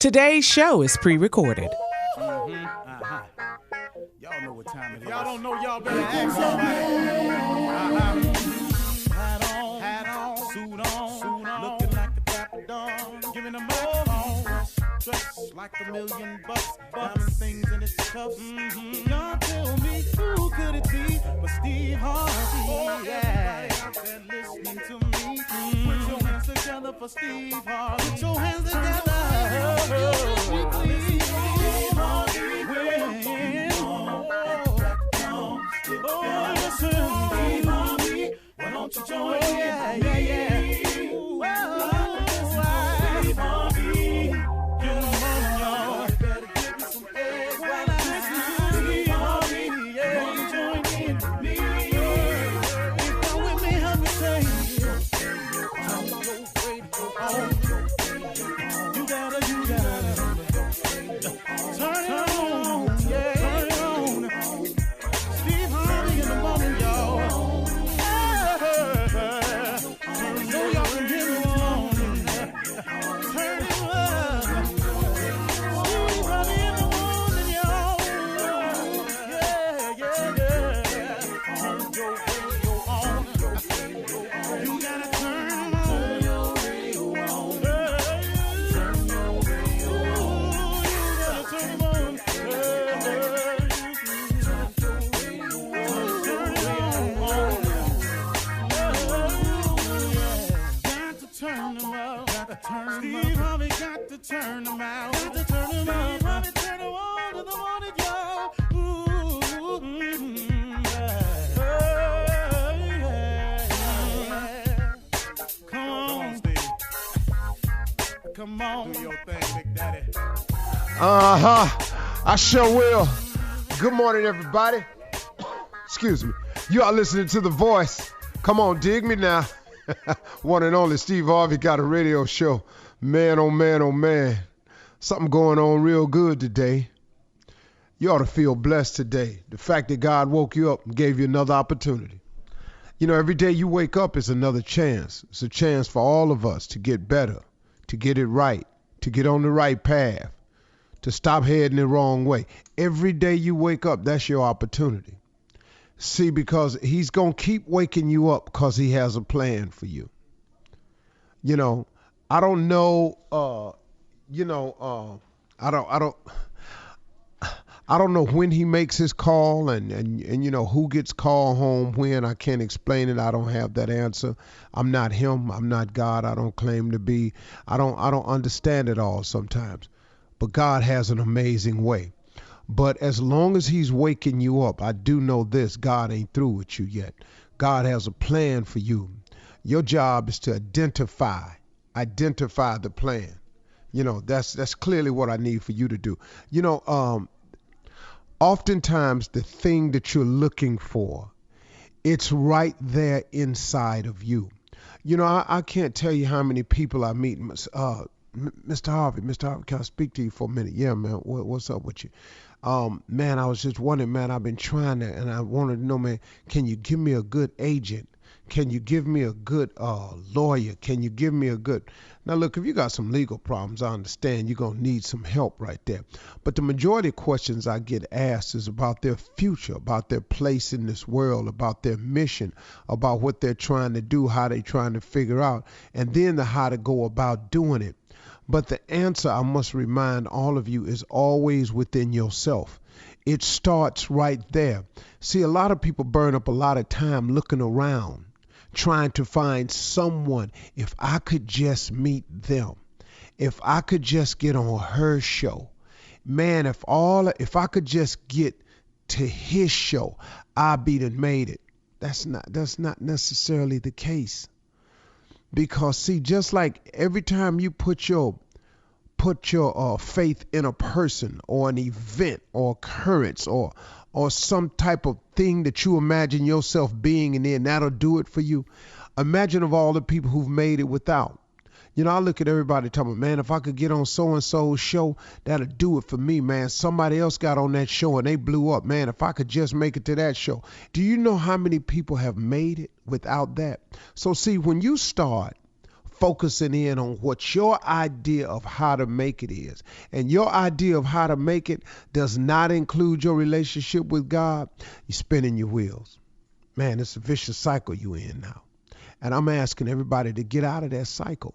Today's show is pre-recorded. Y'all know what time it is. Y'all don't know, y'all better ask somebody. Hat on, suit on, looking like a dapper dog, giving them all dressed like $1,000,000, diamond things in its cuffs. Y'all tell me who could it be but Steve Harvey? Everybody out there listening to me, put your hands together for Steve Harvey. Put your hands together. Why don't you join me? Steve Harvey got to turn them out. Got to turn them out. Harvey turn them on to the morning, y'all. Come on, Steve. Come on. Do your thing, Big Daddy. I sure will. Good morning, everybody. Excuse me. You are listening to The Voice. Come on, dig me now. One and only Steve Harvey got a radio show. Man, oh man, oh man. Something going on real good today. You ought to feel blessed today. The fact that God woke you up and gave you another opportunity. You know, every day you wake up is another chance. It's a chance for all of us to get better, to get it right, to get on the right path, to stop heading the wrong way. Every day you wake up, that's your opportunity. See, because he's going to keep waking you up because he has a plan for you. You know, I don't know, I don't know when he makes his call and you know, who gets called home when. I can't explain it. I don't have that answer. I'm not him. I'm not God. I don't claim to be. I don't understand it all sometimes. But God has an amazing way. But as long as he's waking you up, I do know this, God ain't through with you yet. God has a plan for you. Your job is to identify the plan. You know, that's clearly what I need for you to do. You know, oftentimes the thing that you're looking for, it's right there inside of you. You know, I can't tell you how many people I meet. Mr. Harvey, can I speak to you for a minute? Yeah, man, what's up with you? Man, I was just wondering, man, I've been trying to, and I wanted to know, man, can you give me a good agent? Can you give me a good lawyer? Can you give me a good... Now, look, if you got some legal problems, I understand you're going to need some help right there. But the majority of questions I get asked is about their future, about their place in this world, about their mission, about what they're trying to do, how they're trying to figure out, and then the how to go about doing it. But the answer, I must remind all of you, is always within yourself. It starts right there. See, a lot of people burn up a lot of time looking around, trying to find someone. If I could just meet them, if I could just get on her show, man, if I could just get to his show, I'd be done made it. That's not necessarily the case. Because see, just like every time you put your faith in a person or an event or occurrence or some type of thing that you imagine yourself being, and then that'll do it for you. Imagine of all the people who've made it without. You know, I look at everybody talking, man, if I could get on so-and-so's show, that'll do it for me, man. Somebody else got on that show and they blew up. Man, if I could just make it to that show. Do you know how many people have made it without that? So see, when you start focusing in on what your idea of how to make it is, and your idea of how to make it does not include your relationship with God, you're spinning your wheels. Man, it's a vicious cycle you in now. And I'm asking everybody to get out of that cycle.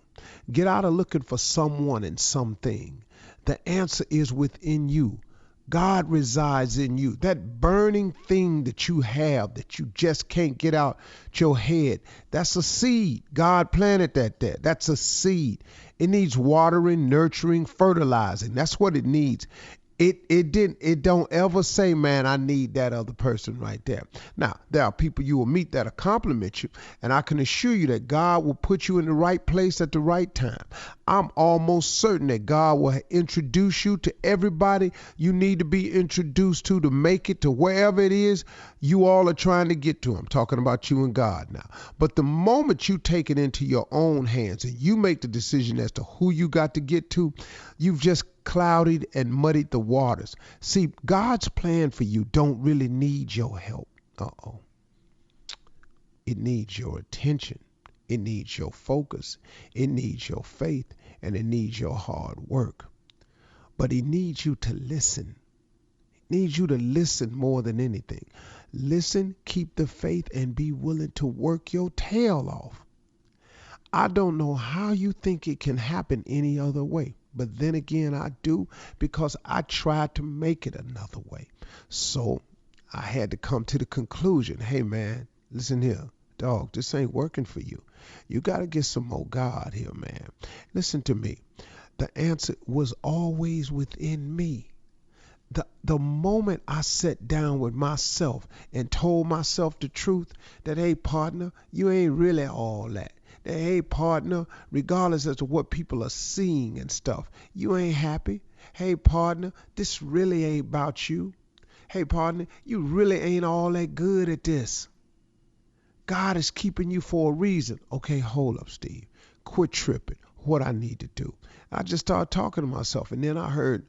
Get out of looking for someone and something. The answer is within you. God resides in you. That burning thing that you have that you just can't get out your head, that's a seed. God planted that there. That's a seed. It needs watering, nurturing, fertilizing. That's what it needs. It don't ever say, man, I need that other person right there. Now, there are people you will meet that'll compliment you, and I can assure you that God will put you in the right place at the right time. I'm almost certain that God will introduce you to everybody you need to be introduced to make it to wherever it is you all are trying to get to. I'm talking about you and God now. But the moment you take it into your own hands and you make the decision as to who you got to get to, you've just clouded and muddied the waters. See, God's plan for you don't really need your help. It needs your attention. It needs your focus. It needs your faith, and it needs your hard work. But he needs you to listen. He needs you to listen more than anything. Listen, keep the faith, and be willing to work your tail off. I don't know how you think it can happen any other way. But then again, I do, because I tried to make it another way. So I had to come to the conclusion, hey man, listen here, dog, this ain't working for you. You got to get some more God here, man. Listen to me. The answer was always within me. The moment I sat down with myself and told myself the truth that, hey, partner, you ain't really all that. Hey, partner, regardless as to what people are seeing and stuff, you ain't happy. Hey, partner, this really ain't about you. Hey, partner, you really ain't all that good at this. God is keeping you for a reason. Okay, hold up, Steve. Quit tripping. What I need to do. I just started talking to myself, and then I heard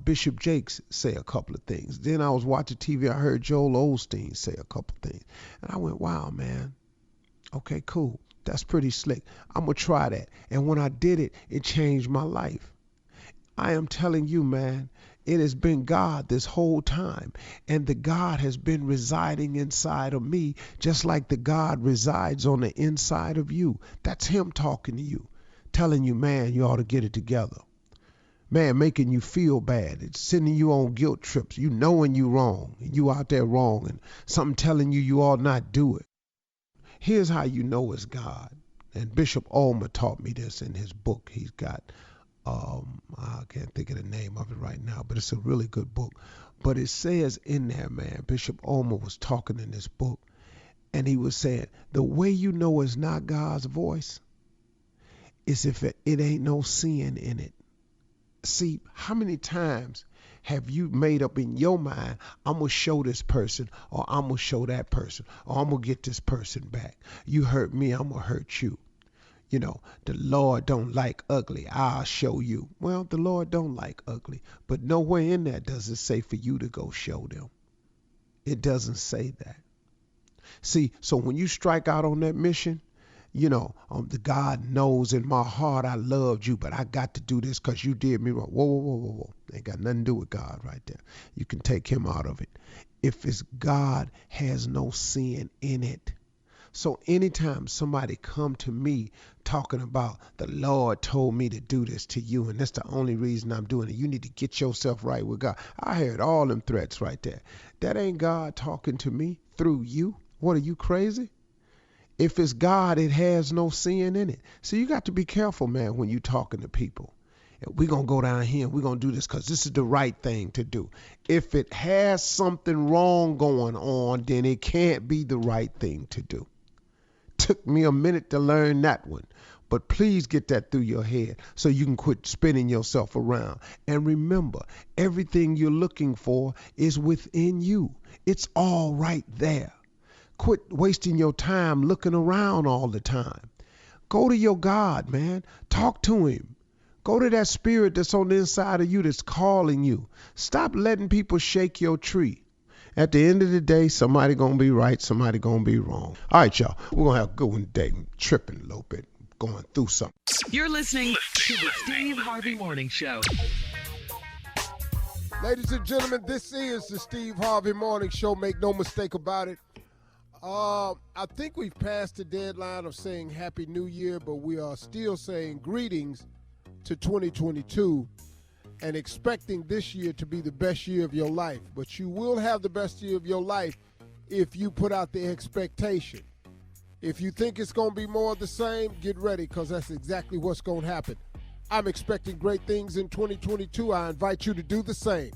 Bishop Jakes say a couple of things. Then I was watching TV. I heard Joel Osteen say a couple of things. And I went, wow, man. Okay, cool. That's pretty slick. I'm going to try that. And when I did it, it changed my life. I am telling you, man, it has been God this whole time. And the God has been residing inside of me, just like the God resides on the inside of you. That's him talking to you, telling you, man, you ought to get it together. Man, making you feel bad. It's sending you on guilt trips. You knowing you wrong. And you out there wrong. And something telling you ought not do it. Here's how you know it's God. And Bishop Ulmer taught me this in his book. He's got, I can't think of the name of it right now, but it's a really good book. But it says in there, man, Bishop Ulmer was talking in this book, and he was saying, the way you know it's not God's voice is if it ain't no sin in it. See, how many times have you made up in your mind, I'm going to show this person, or I'm going to show that person, or I'm going to get this person back. You hurt me, I'm going to hurt you. You know, the Lord don't like ugly. I'll show you. Well, the Lord don't like ugly, but nowhere in there does it say for you to go show them. It doesn't say that. See, so when you strike out on that mission, you know, the God knows in my heart I loved you, but I got to do this because you did me wrong. Whoa, whoa, whoa, whoa, whoa. Ain't got nothing to do with God right there. You can take him out of it. If it's God, has no sin in it. So anytime somebody come to me talking about the Lord told me to do this to you, and that's the only reason I'm doing it, you need to get yourself right with God. I heard all them threats right there. That ain't God talking to me through you. What, are you crazy? If it's God, it has no sin in it. So you got to be careful, man, when you talking to people. We're going to go down here and we're going to do this because this is the right thing to do. If it has something wrong going on, then it can't be the right thing to do. Took me a minute to learn that one. But please get that through your head so you can quit spinning yourself around. And remember, everything you're looking for is within you. It's all right there. Quit wasting your time looking around all the time. Go to your God, man. Talk to him. Go to that spirit that's on the inside of you that's calling you. Stop letting people shake your tree. At the end of the day, somebody going to be right, somebody going to be wrong. All right, y'all. We're going to have a good one today. I'm tripping a little bit. going through something. You're listening to the Steve Harvey Morning Show. Ladies and gentlemen, this is the Steve Harvey Morning Show. Make no mistake about it. I think we've passed the deadline of saying Happy New Year, but we are still saying greetings to 2022 and expecting this year to be the best year of your life. But you will have the best year of your life if you put out the expectation. If you think it's going to be more of the same, get ready, because that's exactly what's going to happen. I'm expecting great things in 2022. I invite you to do the same.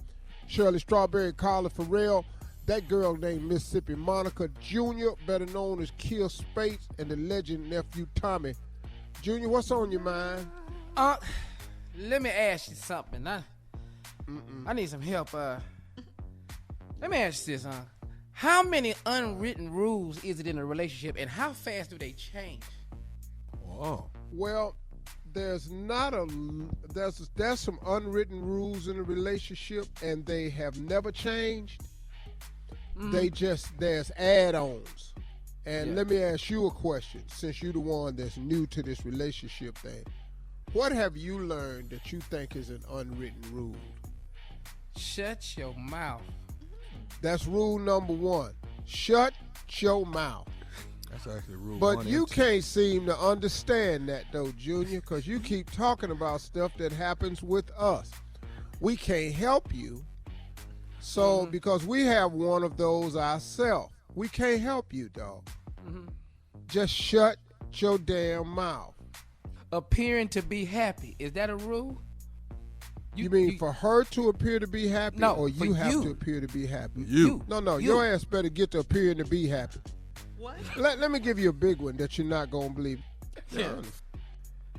Shirley Strawberry, Carla Farrell, that girl named Mississippi Monica Jr., better known as Kill Spates, and the legend nephew Tommy. Junior, what's on your mind? Let me ask you something. I need some help. Let me ask you this, how many unwritten rules is it in a relationship, and how fast do they change? Whoa. Well, there's some unwritten rules in a relationship, and they have never changed. There's add-ons. And let me ask you a question, since you're the one that's new to this relationship thing. What have you learned that you think is an unwritten rule? Shut your mouth. That's rule number one. Shut your mouth. That's actually rule But one you and two. can't seem to understand that, though, Junior, because you keep talking about stuff that happens with us. We can't help you. So, because we have one of those ourselves, we can't help you, dog. Just shut your damn mouth. Appearing to be happy, is that a rule? You mean for her to appear to be happy, No, or you for have you. to appear to be happy? You. No, You. your ass better get to appearing to be happy. What? Let me give you a big one that you're not going to believe. Yeah.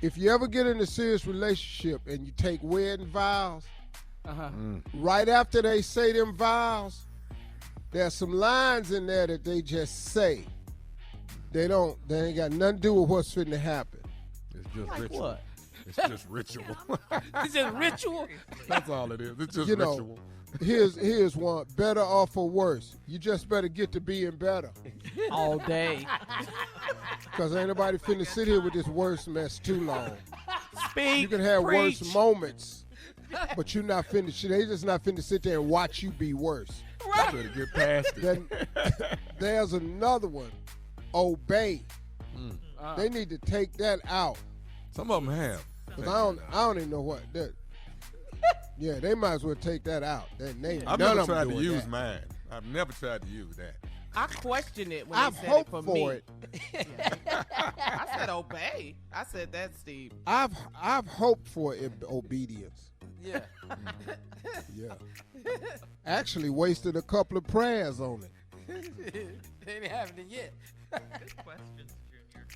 If you ever get in a serious relationship and you take wedding vows, right after they say them vows, there's some lines in there that they just say. They ain't got nothing to do with what's fitting to happen. It's just Like ritual. what? It's just ritual. It's just ritual? That's all it is. It's just You know, ritual. Here's one, better or for worse. You just better get to being better. All day. Because ain't nobody finna sit here with this worse mess too long. Speak, You can have preach. worse moments, but you're not finna, they just not finna sit there and watch you be worse. You better get past it. Then there's another one, obey. They need to take that out. Some of them have. 'Cause I don't even know what that. Yeah, they might as well take that out. I've None never of them tried to doing use that. mine. I've never tried to use that. I questioned it when I've they said hoped it for for me. it. I said obey. I said that, Steve. I've hoped for obedience. Yeah. Yeah. Actually wasted a couple of prayers on it. They ain't having it yet.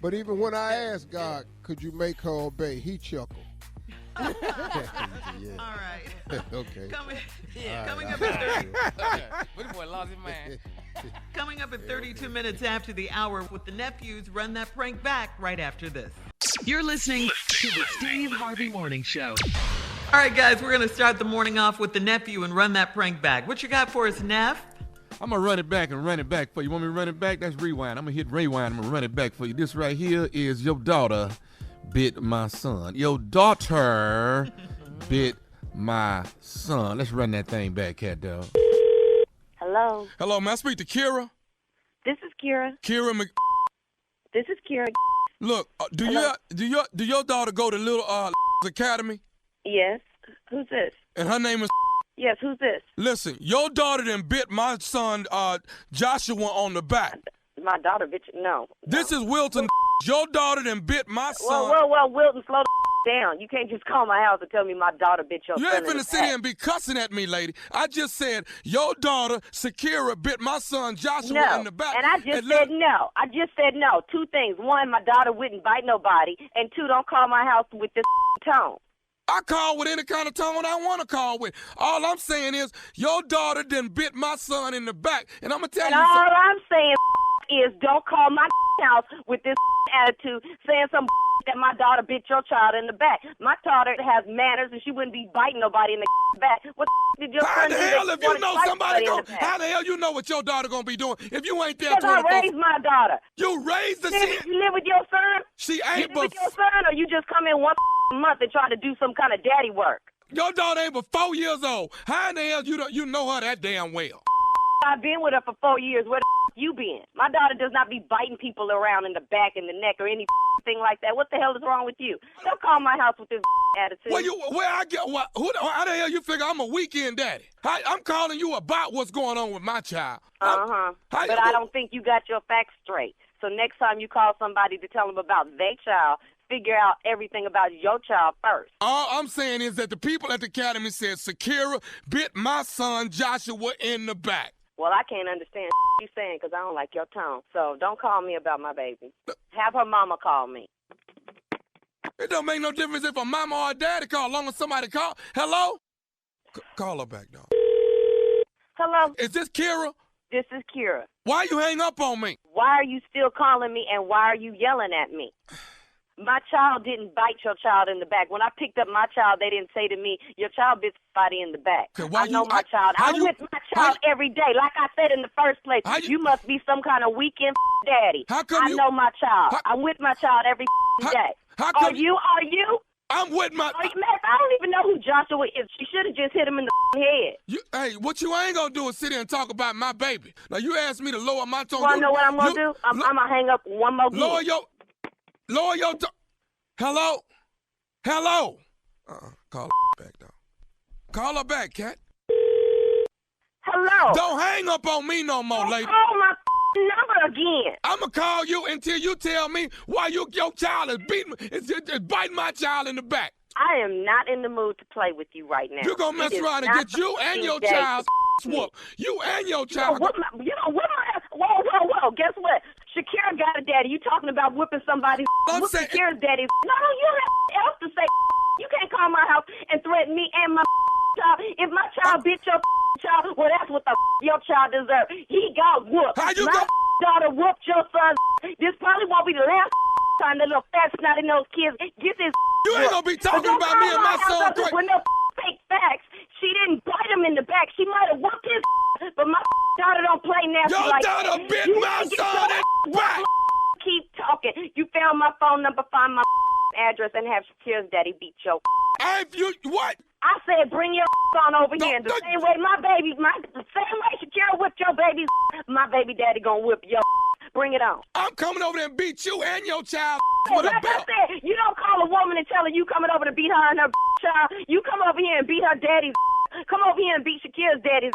But even when I asked God, could you make her obey, he chuckled. All right. Okay. Coming up at But the boy lost his mind. Coming up at 32 minutes after the hour with the nephews, run that prank back right after this. You're listening to the Steve Harvey Morning Show. All right, guys, we're going to start the morning off with the nephew and run that prank back. What you got for us, Neff? I'm going to run it back and run it back for you. Want me to run it back? That's rewind. I'm going to hit rewind. I'm going to run it back for you. This right here is your daughter bit my son. Your daughter bit my son. Let's run that thing back, cat dog. Hello, Hello, man. I speak to Kira. this is Kira. Kira Mc... This is Kira. Look, do your daughter go to Little Academy? Yes. Who's this? And her name is... Yes, who's this? Listen, your daughter done bit my son Joshua on the back. My daughter, bitch. No. This is Wilton. Your daughter done bit my son. Well, Wilton, slow the down. You can't just call my house and tell me my daughter bit your You son ain't in finna the sit here and be cussing at me, lady. I just said your daughter, Sakira, bit my son Joshua No, in the back. and I just said no. I just said no. Two things. One, my daughter wouldn't bite nobody. And two, don't call my house with this tone. I call with any kind of tone I want to call with. All I'm saying is your daughter done bit my son in the back. And I'm going to tell And you all something. I'm saying is don't call my house with this attitude saying some that my daughter bit your child in the back. My daughter has manners and she wouldn't be biting nobody in the back. What the did your How son the do hell that if you know somebody going? how the hell you know what your daughter gonna be doing if you ain't there? Because I raised my daughter. You raised the shit. You live with your son? She You ain't live but with your son, or you just come in once a month and try to do some kind of daddy work? your daughter ain't but 4 years old. How in the hell you know her that damn well? I've been with her for 4 years. Where the you been? My daughter does not be biting people around in the back and the neck or anything like that. What the hell is wrong with you? Don't call my house with this attitude. How the hell you figure I'm a weekend daddy? I'm calling you about what's going on with my child. But I don't think you got your facts straight. So next time you call somebody to tell them about their child, figure out everything about your child first. All I'm saying is that the people at the academy said Shakira bit my son Joshua in the back. Well, I can't understand you saying because I don't like your tone. So don't call me about my baby. Have her mama call me. It don't make no difference if a mama or a daddy call, as long as somebody call. Hello? Call her back, dog. Hello? Is this Kira? This is Kira. Why you hang up on me? Why are you still calling me and why are you yelling at me? My child didn't bite your child in the back. When I picked up my child, they didn't say to me, your child bit somebody in the back. I know my child. I'm with my child every day. Like I said in the first place, you must be some kind of weekend daddy. I know my child. I'm with my child every day. Are you? I'm with my... I don't even know who Joshua is. She should have just hit him in the head. Hey, what you ain't gonna do is sit here and talk about my baby. Now, you asked me to lower my tone. You wanna know what I'm gonna do? I'm gonna hang up one more Lower your tone. Hello? Call her back, dog. Call her back, cat. Hello? Don't hang up on me no more, lady. Call my number again. I'm going to call you until you tell me why your child is biting my child in the back. I am not in the mood to play with you right now. You're going to mess around and get you and your child whooped. You and your child. Whoa. Guess what? Shakira got a daddy. You talking about whipping somebody? Whoop Shakira's daddy. No, you have else to say. You can't call my house and threaten me and my child. If my child bit your child, well, that's what the your child deserves. He got whooped. My daughter whooped your son. This probably won't be the last time the little fat snotty nose kids get this. You ain't gonna be talking about me and my son. With no fake facts. She didn't bite him in the back. She might have whooped his, but my daughter don't play nasty like that. Your daughter bit my son in the back. Keep talking. You found my phone number, find my address, and have Shakira's daddy beat your. What? I said bring your on over here. The same way the same way Shakira whipped your baby, my baby daddy gonna whip your. Bring it on. I'm coming over there and beat you and your child with a belt. I said, you don't call a woman and tell her you coming over to beat her and her child. You come over here and beat her daddy's. Come over here and beat Shakira's daddy's.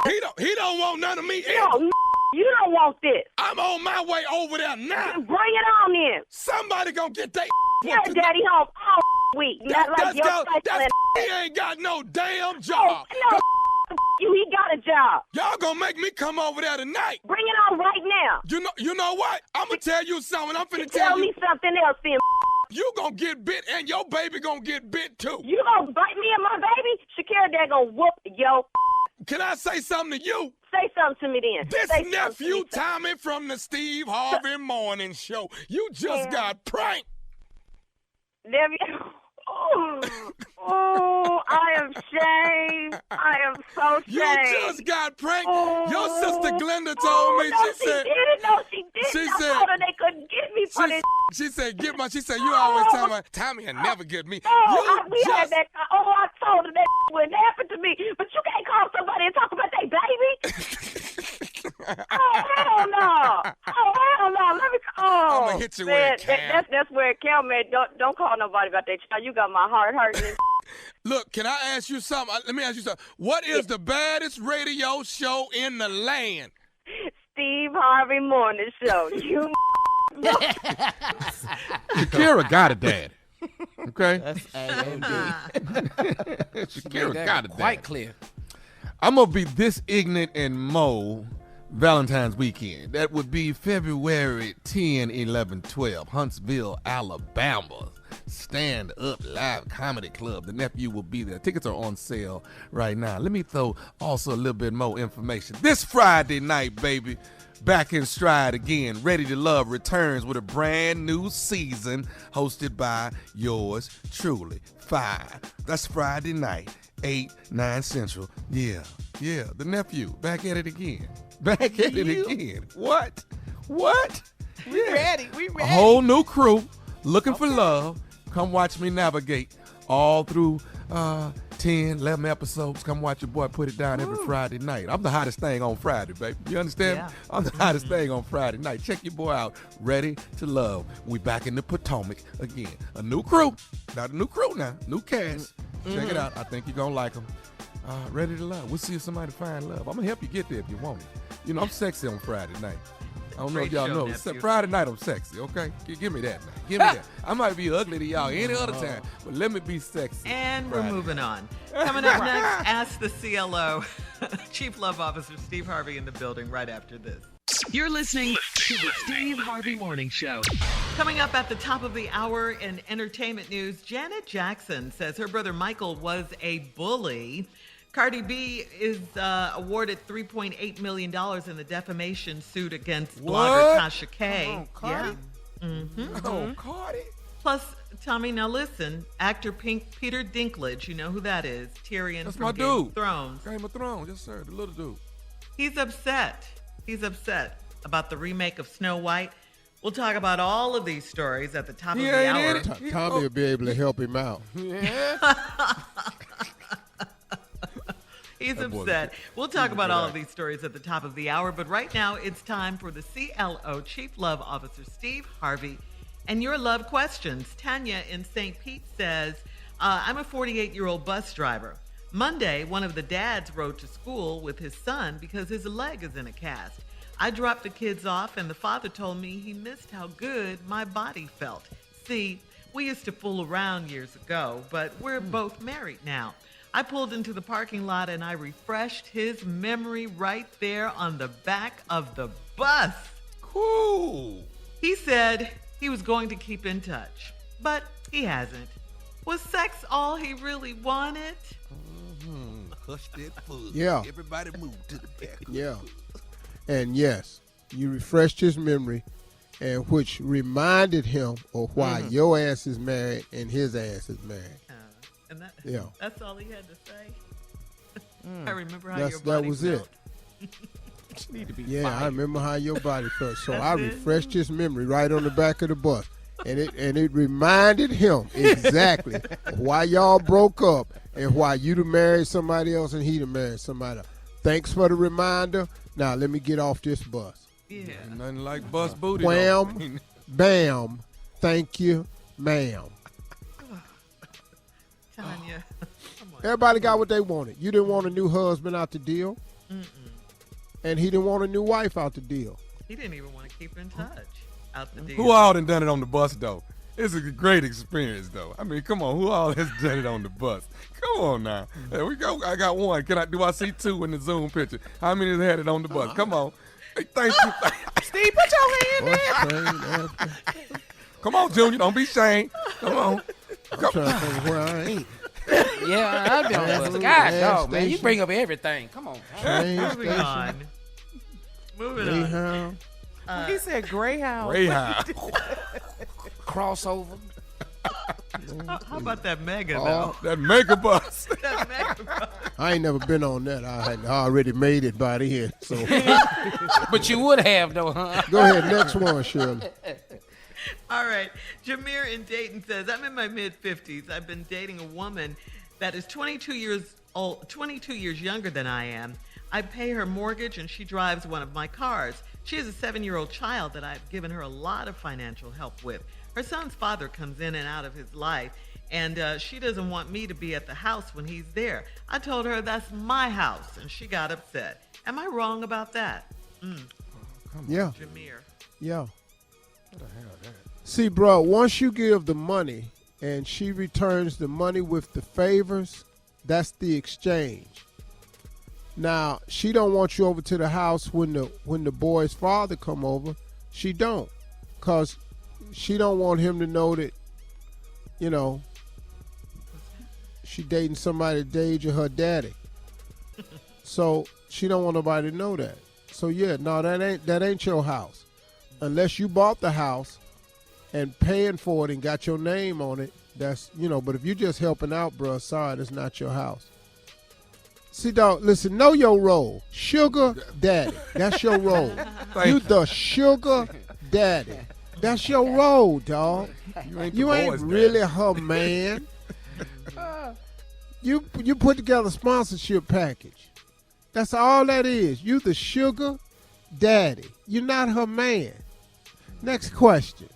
He don't want none of me. No, you don't want this. I'm on my way over there now. Bring it on in. Somebody gonna get that. Yeah, daddy home all week. Not like your he ain't got no damn job. No, he got a job. Y'all gonna make me come over there tonight. Bring it on right now. You know what? I'm gonna tell you something. I'm finna tell me something else then. You gonna get bit and your baby gonna get bit too. You gonna bite me and my baby? Shakira dad gonna whoop yo. Can I say something to you? Say something to me then. This nephew Tommy from the Steve Harvey Morning Show. You just got pranked. Oh, I am shamed. I am so shamed. You just got pranked. Your sister Glenda told me. She said, she didn't. I told her they couldn't get me for this. She said, She said, you always tell me, Tommy will never get me. I told her that wouldn't happen to me. But you can't call somebody and talk about their baby. Hell no. Let me I'm going to hit you with it, Cam. That's where it counts, man. Don't call nobody about that child. You got my heart hurting. Look, can I ask you something? Let me ask you something. What is the baddest radio show in the land? Steve Harvey Morning Show. You Shakira got a daddy. Okay? That's A-M-D. Shakira got a daddy. Quite clear. I'm going to be this ignorant and Mo Valentine's weekend. That would be February 10, 11, 12, Huntsville, Alabama. Stand Up Live Comedy Club. The nephew will be there. Tickets are on sale right now. Let me throw also a little bit more information. This Friday night, baby, back in stride again. Ready to Love returns with a brand new season hosted by yours truly. 5. That's Friday night, 8, 9 Central. Yeah. The nephew back at it again. Back at it again. What? We ready. A whole new crew looking for love. Come watch me navigate all through 10, 11 episodes. Come watch your boy put it down every Friday night. I'm the hottest thing on Friday, baby. You understand? Yeah. I'm the hottest thing on Friday night. Check your boy out. Ready to Love. We back in the Potomac again. A new crew. Not a new crew now. New cast. Check it out. I think you're going to like them. Ready to Love. We'll see if somebody find love. I'm going to help you get there if you want it. You know, I'm sexy on Friday night. I don't know if y'all know. Friday night I'm sexy, okay? Give me that, man. Give me that. I might be ugly to y'all any other time, but let me be sexy. And we're moving on. Coming up next, Ask the CLO. Chief Love Officer Steve Harvey in the building right after this. You're listening to the Steve Harvey Morning Show. Coming up at the top of the hour in entertainment news, Janet Jackson says her brother Michael was a bully. Cardi B is awarded $3.8 million in the defamation suit against blogger Tasha K. Cardi? Oh, Cardi. Plus, Tommy, now listen, actor Peter Dinklage, you know who that is, Tyrion That's from my Game dude. of Thrones. Game of Thrones, yes, sir. The little dude. He's upset about the remake of Snow White. We'll talk about all of these stories at the top of the hour. Tommy will be able to help him out. He's upset. We'll talk about all of these stories at the top of the hour, but right now it's time for the CLO Chief Love Officer Steve Harvey and your love questions. Tanya in St. Pete says, I'm a 48-year-old bus driver. Monday, one of the dads rode to school with his son because his leg is in a cast. I dropped the kids off and the father told me he missed how good my body felt. See, we used to fool around years ago, but we're both married now. I pulled into the parking lot and I refreshed his memory right there on the back of the bus. Cool. He said he was going to keep in touch, but he hasn't. Was sex all he really wanted? Hush that fuzz. Yeah. Everybody move to the back. Yeah. And yes, you refreshed his memory, and which reminded him of why your ass is married and his ass is married. And that's all he had to say. I remember how your body that was felt. It. I remember how your body felt. So I refreshed his memory right on the back of the bus. And it reminded him exactly why y'all broke up and why you to marry somebody else and he to marry somebody else. Thanks for the reminder. Now let me get off this bus. Yeah. Nothing like bus booty. Wham, bam, thank you, ma'am. Tanya. Everybody got what they wanted. You didn't want a new husband out the deal. And he didn't want a new wife out the deal. He didn't even want to keep in touch out the deal. Who all done it on the bus, though? It's a great experience, though. I mean, come on. Who all has done it on the bus? Come on now. There we go. I got one. Do I see two in the Zoom picture? How many has had it on the bus? Come on. Hey, thank you. Steve, put your hand in. Come on, Junior. Don't be ashamed. Come on. I'm trying to think where I ain't. Yeah, I'd be on the bus. God, dog, man. You bring up everything. Come on. Moving on. Greyhound. He said Greyhound. Crossover. How about that mega, though? That mega bus. That mega bus. I ain't never been on that. I had already made it by then. So. But you would have, though, huh? Go ahead. Next one, Shirley. All right. Jameer in Dayton says, I'm in my mid-50s. I've been dating a woman that is 22 years younger than I am. I pay her mortgage, and she drives one of my cars. She has a 7-year-old child that I've given her a lot of financial help with. Her son's father comes in and out of his life, and she doesn't want me to be at the house when he's there. I told her that's my house, and she got upset. Am I wrong about that? Yeah. Jameer. Yeah. See, bro, once you give the money and she returns the money with the favors, that's the exchange. Now, she don't want you over to the house when the boy's father come over. She don't. Because she don't want him to know that, you know, she dating somebody the age of her daddy. So she don't want nobody to know that. So yeah, no, that ain't your house. Unless you bought the house and paying for it and got your name on it, that's, you know, but if you just helping out, bruh, sorry, that's not your house. See, dog, listen, know your role. Sugar daddy. That's your role. You the sugar daddy. That's your role, dog. You ain't really her man. You put together a sponsorship package. That's all that is. You the sugar daddy. You're not her man. Next question.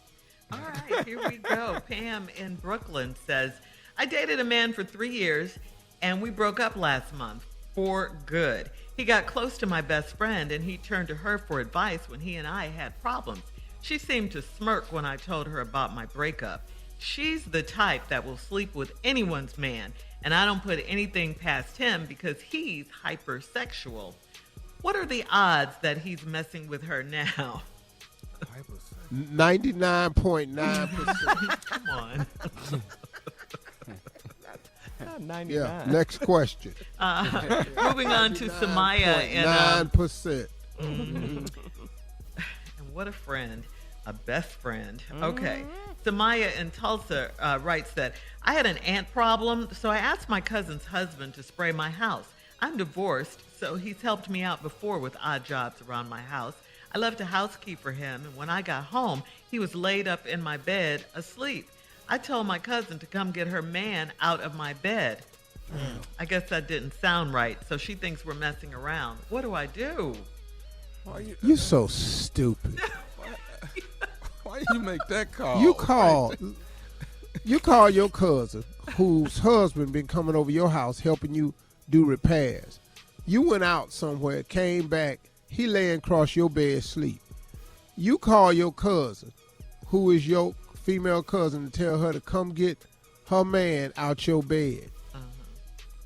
All right, here we go. Pam in Brooklyn says, I dated a man for 3 years, and we broke up last month for good. He got close to my best friend, and he turned to her for advice when he and I had problems. She seemed to smirk when I told her about my breakup. She's the type that will sleep with anyone's man, and I don't put anything past him because he's hypersexual. What are the odds that he's messing with her now? 99.9%. Come on. Not 99. Yeah, next question. Moving on to Samaya in 9%. and what a friend, a best friend. Okay. Samaya in Tulsa writes that I had an ant problem, so I asked my cousin's husband to spray my house. I'm divorced, so he's helped me out before with odd jobs around my house. I left a housekeeper for him, and when I got home, he was laid up in my bed asleep. I told my cousin to come get her man out of my bed. I guess that didn't sound right, so she thinks we're messing around. What do I do? You so stupid. Why you make that call? You call your cousin, whose husband been coming over your house helping you do repairs. You went out somewhere, came back, he laying across your bed asleep. You call your cousin, who is your female cousin, to tell her to come get her man out your bed.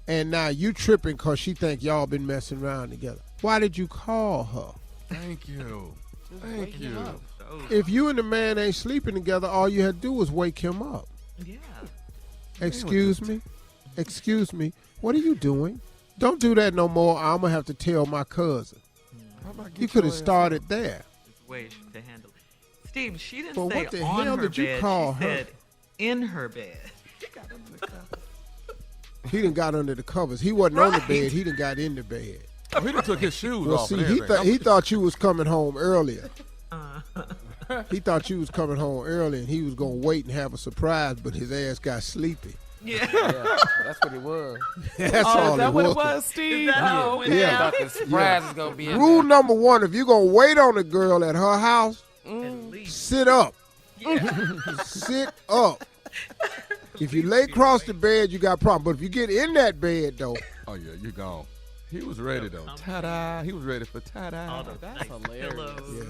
And now you tripping because she think y'all been messing around together. Why did you call her? Thank you. Thank you. If you and the man ain't sleeping together, all you had to do was wake him up. Yeah. Excuse me? Excuse me. What are you doing? Don't do that no more. I'm going to have to tell my cousin. You could have started there. There's ways to handle it. Steve, she didn't But say what the on hell her did you bed. call she her? said in her bed. He done got under the covers. He wasn't on the bed. He done got in the bed. Oh, he done took his shoes Well, off. see, and he everything. thought you was coming home earlier. He thought you was coming home early, and he was going to wait and have a surprise, but his ass got sleepy. Yeah. Yeah, that's what it was. That's Oh, all is that it what was. it was, Steve? Is that how it went Yeah. I down? thought the surprise was gonna be in Rule there. number one, if you're going to wait on a girl at her house, At least. sit up. Yeah. Sit up. If you lay across the bed, you got a problem. But if you get in that bed, though, Oh, yeah, you're gone. He was ready, though. Ta-da. He was ready for ta-da. All those That's nice hilarious. pillows.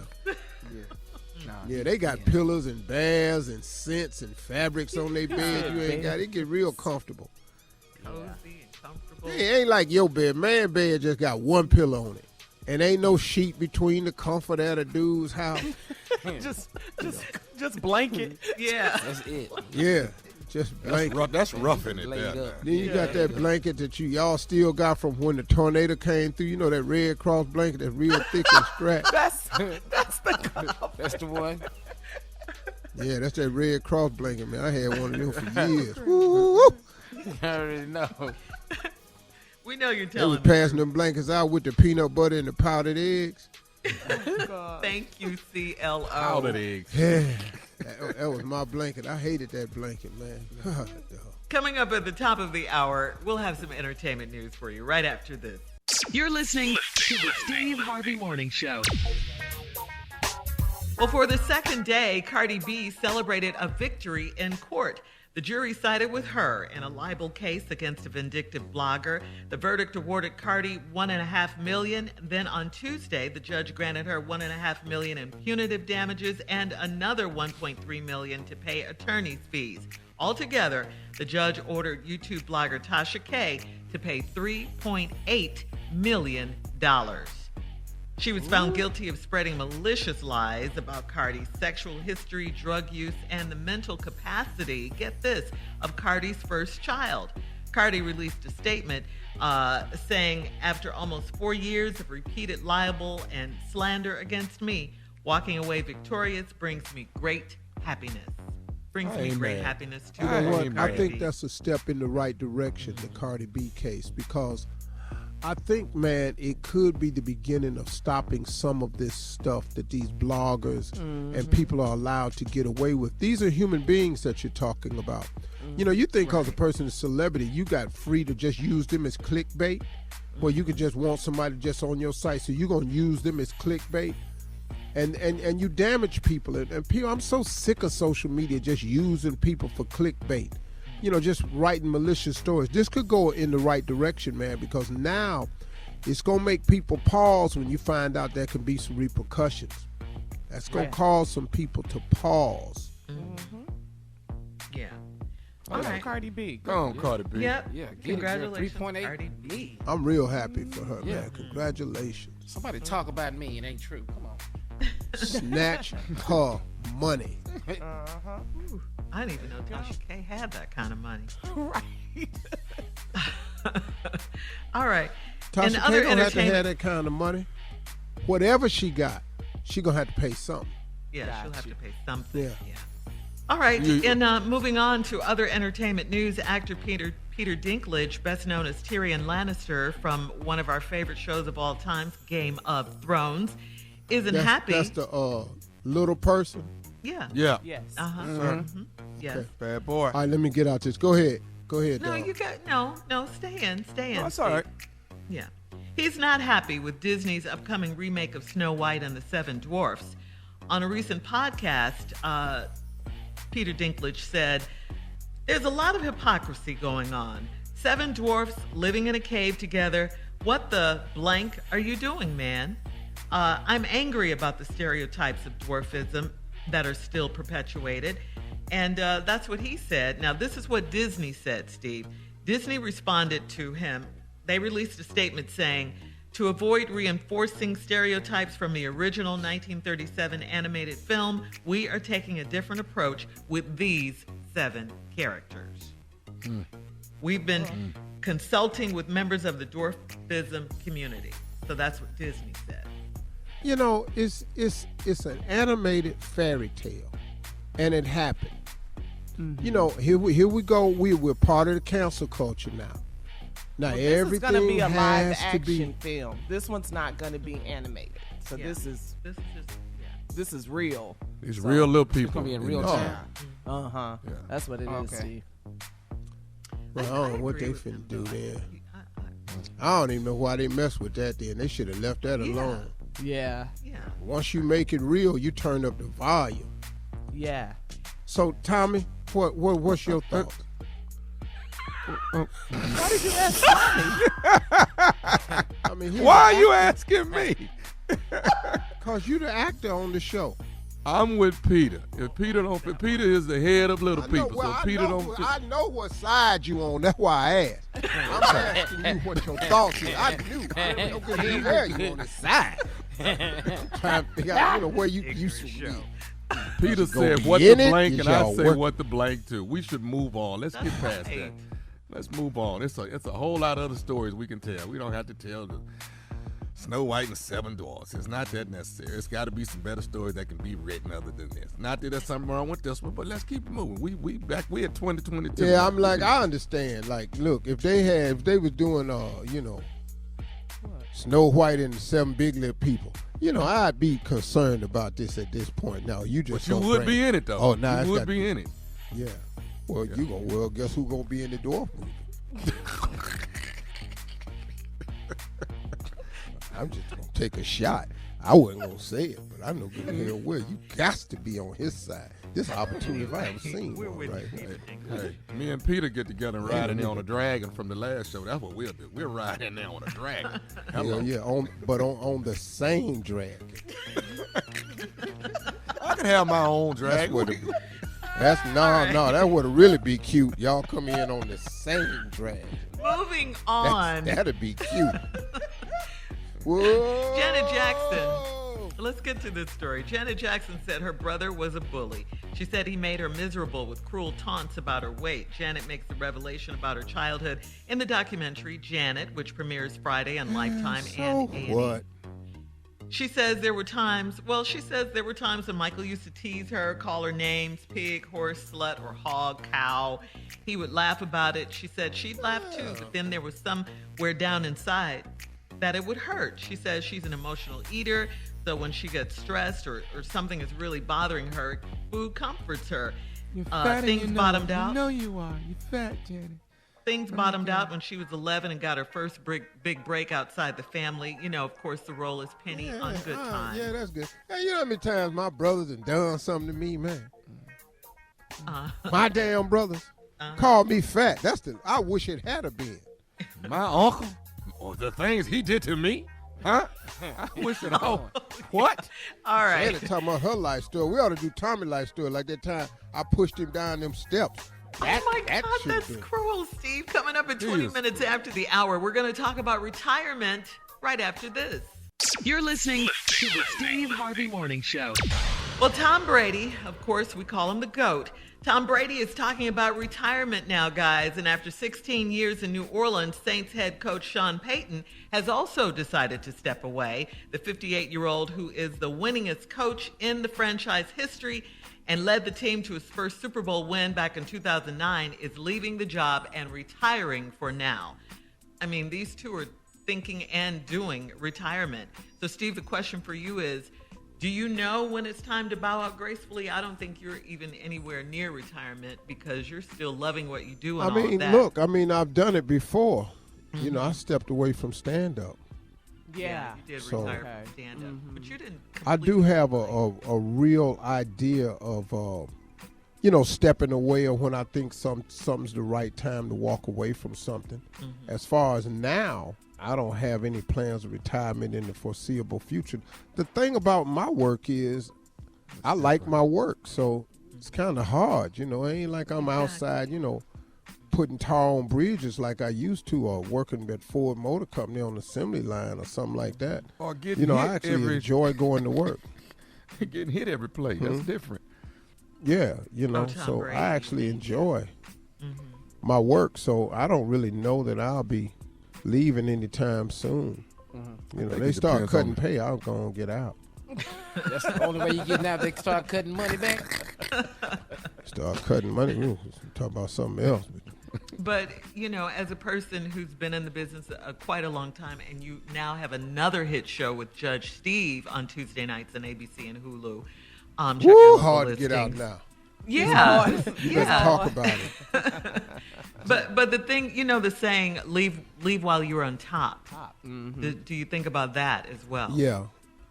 yeah, they got pillows and baths and scents and fabrics on their bed. You ain't got it. Get real comfortable. Cozy and comfortable. It ain't like your bed. Man bed just got one pillow on it. And ain't no sheet between the comfort at a dude's house. just blanket. Yeah. That's it. Yeah, just blanket. That's roughing it Laid there. up. Then you got that blanket that y'all still got from when the tornado came through. You know that Red Cross blanket that's real thick and strapped. That's the That's the one. Yeah, that's that Red Cross blanket, man. I had one of them for years. Woo-woo. I already know. We know you're They was telling us. passing them blankets out with the peanut butter and the powdered eggs. Thank you, CLO. Powdered eggs. Yeah, that was my blanket. I hated that blanket, man. God, dog. Coming up at the top of the hour, we'll have some entertainment news for you right after this. You're listening to the Steve Harvey Morning Show. Well, for the second day, Cardi B celebrated a victory in court. The jury sided with her in a libel case against a vindictive blogger. The verdict awarded Cardi $1.5 million. Then on Tuesday, the judge granted her $1.5 million in punitive damages and another $1.3 million to pay attorney's fees. Altogether, the judge ordered YouTube blogger Tasha K to pay $3.8 million. She was found guilty of spreading malicious lies about Cardi's sexual history, drug use, and the mental capacity, get this, of Cardi's first child. Cardi released a statement saying, after almost 4 years of repeated libel and slander against me, walking away victorious brings me great happiness. Brings me great happiness too. You know what? I think that's a step in the right direction, the Cardi B case, because I think, man, it could be the beginning of stopping some of this stuff that these bloggers and people are allowed to get away with. These are human beings that you're talking about. You know, you think because a person is a celebrity, you got free to just use them as clickbait. Well, you could just want somebody just on your site, so you're going to use them as clickbait. And you damage people. And people, I'm so sick of social media just using people for clickbait. You know, just writing malicious stories. This could go in the right direction, man, because now it's going to make people pause when you find out there can be some repercussions. That's going to cause some people to pause. Yeah. All right, Cardi B. Go on, Cardi B. Yep. Yeah, Congratulations, 3.8. Cardi B. I'm real happy for her, man. Congratulations. Somebody talk about me. It ain't true. Come on. Snatch her money. I didn't even know Tasha K had that kind of money. Right. All right. Tasha In K other don't have to have entertainment, that kind of money. Whatever she got, she gonna have to pay something. yeah, she'll have to pay something. Yeah. All right. And moving on to other entertainment news, actor Peter Dinklage, best known as Tyrion Lannister from one of our favorite shows of all time, Game of Thrones, isn't happy. That's the little person. Yeah. Yeah. Yes. Yes. Okay. Bad boy. All right, let me get out this. Go ahead. No, No, you got no. Stay in. Oh, that's all right. Yeah. He's not happy with Disney's upcoming remake of Snow White and the Seven Dwarfs. On a recent podcast, Peter Dinklage said, "There's a lot of hypocrisy going on. 7 dwarfs living in a cave together. What the blank are you doing, man? I'm angry about the stereotypes of dwarfism that are still perpetuated." And that's what he said. Now, this is what Disney said, Steve. Disney responded to him. They released a statement saying, "To avoid reinforcing stereotypes from the original 1937 animated film, we are taking a different approach with these 7 characters. We've been consulting with members of the dwarfism community." So that's what Disney said. You know, it's an animated fairy tale, and it happened. You know, here we go. We're part of the cancel culture now. Now This is everything going to be a live has to be. action film. This one's not going to be animated. So Yeah. this is just real. These real little people. It's gonna be in real this. time. Yeah. That's what it is. Okay. Steve. Well, I don't know what they finna do there. I don't even know why they mess with that then. They should have left that alone. Yeah. Yeah. Once you make it real, you turn up the volume. Yeah. So, Tommy, what's your thoughts? Why did you ask me? I mean, Why are you asking me? Because you the actor on the show. I'm with Peter. If Peter don't fit, Peter is the head of little people. Well, so Peter don't fit. I know what side you on. That's why I asked. I'm asking you what your thoughts is. I knew. I didn't know good hell where you on the side. I'm trying to figure out, where you show. Peter Is it gonna said be what in the it? blank, Is and I y'all say work- what the blank too. We should move on. Let's get past that. right. Let's move on. It's a whole lot of other stories we can tell. We don't have to tell the Snow White and 7 Dwarfs. It's not that necessary. It's got to be some better stories that can be written other than this. Not that there's something wrong with this one, but let's keep it moving. We at 2022. Yeah, I'm like, I understand. Like, look, if they was doing, Snow White and the 7 Big Little People, I'd be concerned about this at this point. Now, you just But you would be in it though. Oh, nah, you would be in it. Yeah. Well, guess who gonna be in the dwarf movie? I'm just gonna take a shot. I wasn't gonna say it, but I know good hell well you got to be on his side. This opportunity if I ever seen We're one with right you, here. Peter Dinklage. Hey, me and Peter get together and ride in there on a dragon from the last show. That's what we'll do. We'll ride in there on a dragon. Hello. Yeah, on the same dragon. I can have my own dragon. That's that would really be cute. Y'all come in on the same dragon. Moving on. That'd be cute. Whoa. Janet Jackson. Let's get to this story. Janet Jackson said her brother was a bully. She said he made her miserable with cruel taunts about her weight. Janet makes the revelation about her childhood in the documentary Janet, which premieres Friday on Lifetime and A&E. What? She says there were times when Michael used to tease her, call her names, pig, horse, slut, or hog, cow. He would laugh about it. She said she'd laugh too, but then there was somewhere down inside that it would hurt. She says she's an emotional eater, so when she gets stressed or something is really bothering her, food comforts her. You're fat Things and bottomed out. You know you are. You're fat, Janet. Things bottomed out when she was 11 and got her first big break outside the family. You know, of course, the role is Penny on Good Times. Yeah, that's good. Hey, you know how many times my brothers have done something to me, man? My damn brothers called me fat. I wish it had been. My uncle? Oh, the things he did to me? Huh? I wish it all. What? All right. Janet talking about her life story. We ought to do Tommy's life story like that time I pushed him down them steps. Oh my God, that's cruel, Steve. Coming up at 20 minutes after the hour, we're going to talk about retirement right after this. You're listening to the Steve Harvey Morning Show. Well, Tom Brady, of course, we call him the GOAT. Tom Brady is talking about retirement now, guys. And after 16 years in New Orleans, Saints head coach Sean Payton has also decided to step away. The 58-year-old, who is the winningest coach in the franchise history and led the team to its first Super Bowl win back in 2009, is leaving the job and retiring for now. I mean, these two are thinking and doing retirement. So, Steve, the question for you is, do you know when it's time to bow out gracefully? I don't think you're even anywhere near retirement because you're still loving what you do and all of that. Look, I've done it before. Mm-hmm. You know, I stepped away from stand-up. Yeah, you did retire from stand-up, but you didn't. I do have a real idea of, stepping away, or when I think something's the right time to walk away from something. Mm-hmm. As far as now, I don't have any plans of retirement in the foreseeable future. The thing about my work is I like my work, so it's kind of hard. It ain't like I'm outside, putting tar on bridges like I used to, or working at Ford Motor Company on the assembly line or something like that. Or getting hit I actually enjoy going to work. Getting hit every play, that's different. Yeah, so I actually enjoy my work, so I don't really know that I'll be leaving anytime soon. They start cutting pay, I'm going to get out. That's the only way you're getting out. They start cutting money back. Start cutting money. We'll talk about something else. But, as a person who's been in the business quite a long time, and you now have another hit show with Judge Steve on Tuesday nights on ABC and Hulu. Hard to get out now. Yeah. Let's talk about it. But the thing, the saying, leave while you're on top. Mm-hmm. Do you think about that as well? Yeah.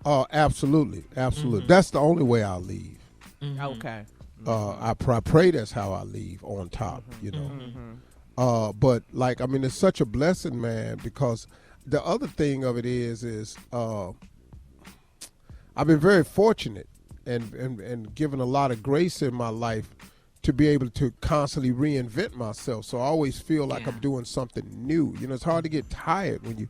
Absolutely. Mm-hmm. That's the only way I'll leave. Mm-hmm. Okay. I pray that's how I leave, on top, But it's such a blessing, man, because the other thing of it is I've been very fortunate and given a lot of grace in my life to be able to constantly reinvent myself. So I always feel like I'm doing something new. It's hard to get tired when you're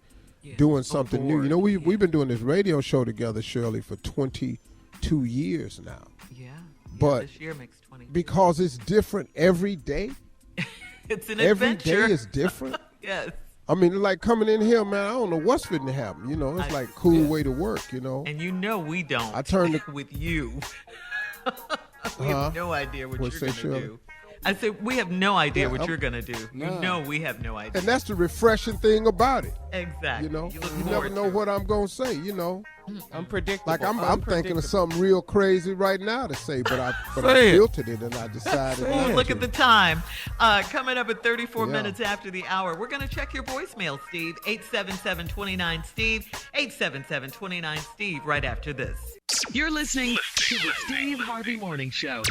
doing something new. We've been doing this radio show together, Shirley, for 22 years now. Yeah. But this year makes 20. Because it's different every day. It's an every adventure. Every day is different. Yes. Like coming in here, man, I don't know what's fitting to happen. It's like cool way to work, And we don't. I turned with you. We have no idea what you're going to do. I said, we have no idea what you're going to do. No. We have no idea. And that's the refreshing thing about it. Exactly. You never know what I'm going to say, Unpredictable. Like I'm thinking of something real crazy right now to say, but I filtered it and I decided not Look to. at the time. Coming up at 34 minutes after the hour, we're going to check your voicemail, Steve. 877-29-STEVE. 877-29-STEVE right after this. You're listening to the Steve Harvey Morning Show.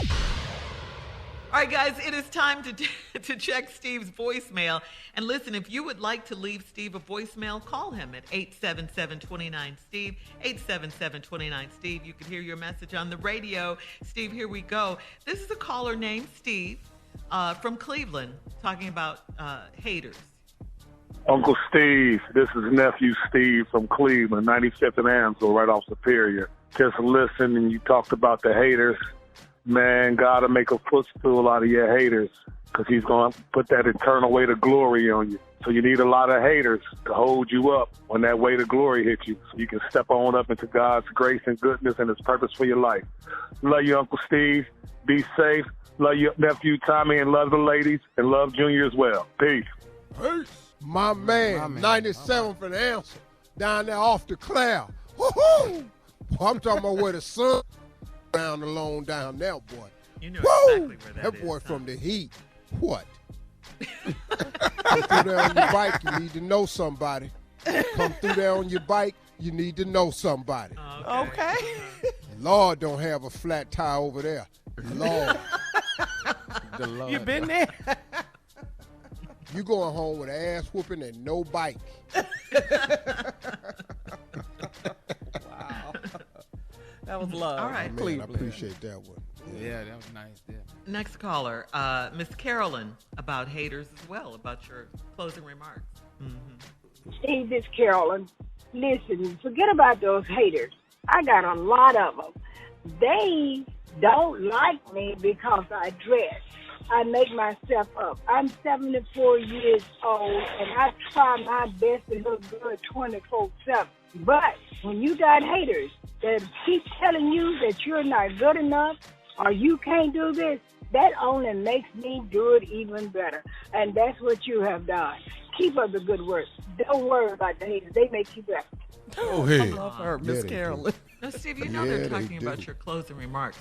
All right, guys, it is time to check Steve's voicemail. And listen, if you would like to leave Steve a voicemail, call him at 877-29-STEVE, 877-29-STEVE. You can hear your message on the radio. Steve, here we go. This is a caller named Steve from Cleveland talking about haters. Uncle Steve, this is nephew Steve from Cleveland, 95th and Ansel, right off Superior. Just listen, and you talked about the haters. Man, God will make a footstool out of your haters because he's going to put that eternal weight of glory on you. So you need a lot of haters to hold you up when that weight of glory hits you so you can step on up into God's grace and goodness and his purpose for your life. Love you, Uncle Steve. Be safe. Love your nephew Tommy and love the ladies and love Junior as well. Peace. Peace. My man, 97 for the answer. Down there off the cloud. Woo-hoo! I'm talking about where the sun down alone down there, boy. You know exactly where that boy from the heat. What? Come through there on your bike, you need to know somebody. Come through there on your bike, you need to know somebody. Okay. Lord don't have a flat tire over there. Lord. The Lord. You been there? You going home with an ass whooping and no bike. Wow. That was love. All right. Man, I appreciate that one. Yeah, that was nice. Yeah. Next caller, Miss Carolyn, about haters as well, about your closing remarks. Mm-hmm. Steve, this Carolyn. Listen, forget about those haters. I got a lot of them. They don't like me because I dress. I make myself up. I'm 74 years old, and I try my best to look good 24/7. But when you got haters that keep telling you that you're not good enough or you can't do this, that only makes me do it even better. And that's what you have done. Keep up the good work. Don't worry about the haters. They make you better. Oh, hey. I love her, Miss Carolyn. Now, Steve, you know they're talking about your closing remarks.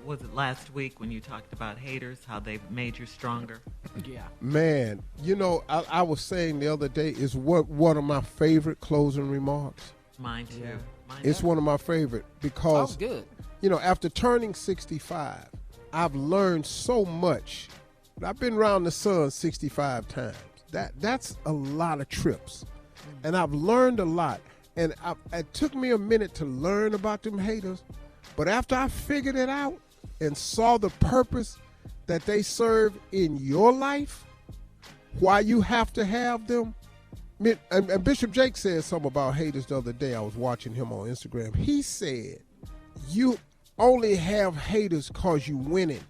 Was it last week when you talked about haters, how they made you stronger? Yeah. Man, you know, I was saying the other day, it's one of my favorite closing remarks. Mine too. Yeah. It's one of my favorite because, good. you know, after turning 65, I've learned so much. I've been around the sun 65 times. That's a lot of trips. And I've learned a lot. And it took me a minute to learn about them haters. But after I figured it out and saw the purpose that they serve in your life, why you have to have them. And Bishop Jake said something about haters the other day. I was watching him on Instagram. He said, you only have haters because you winning.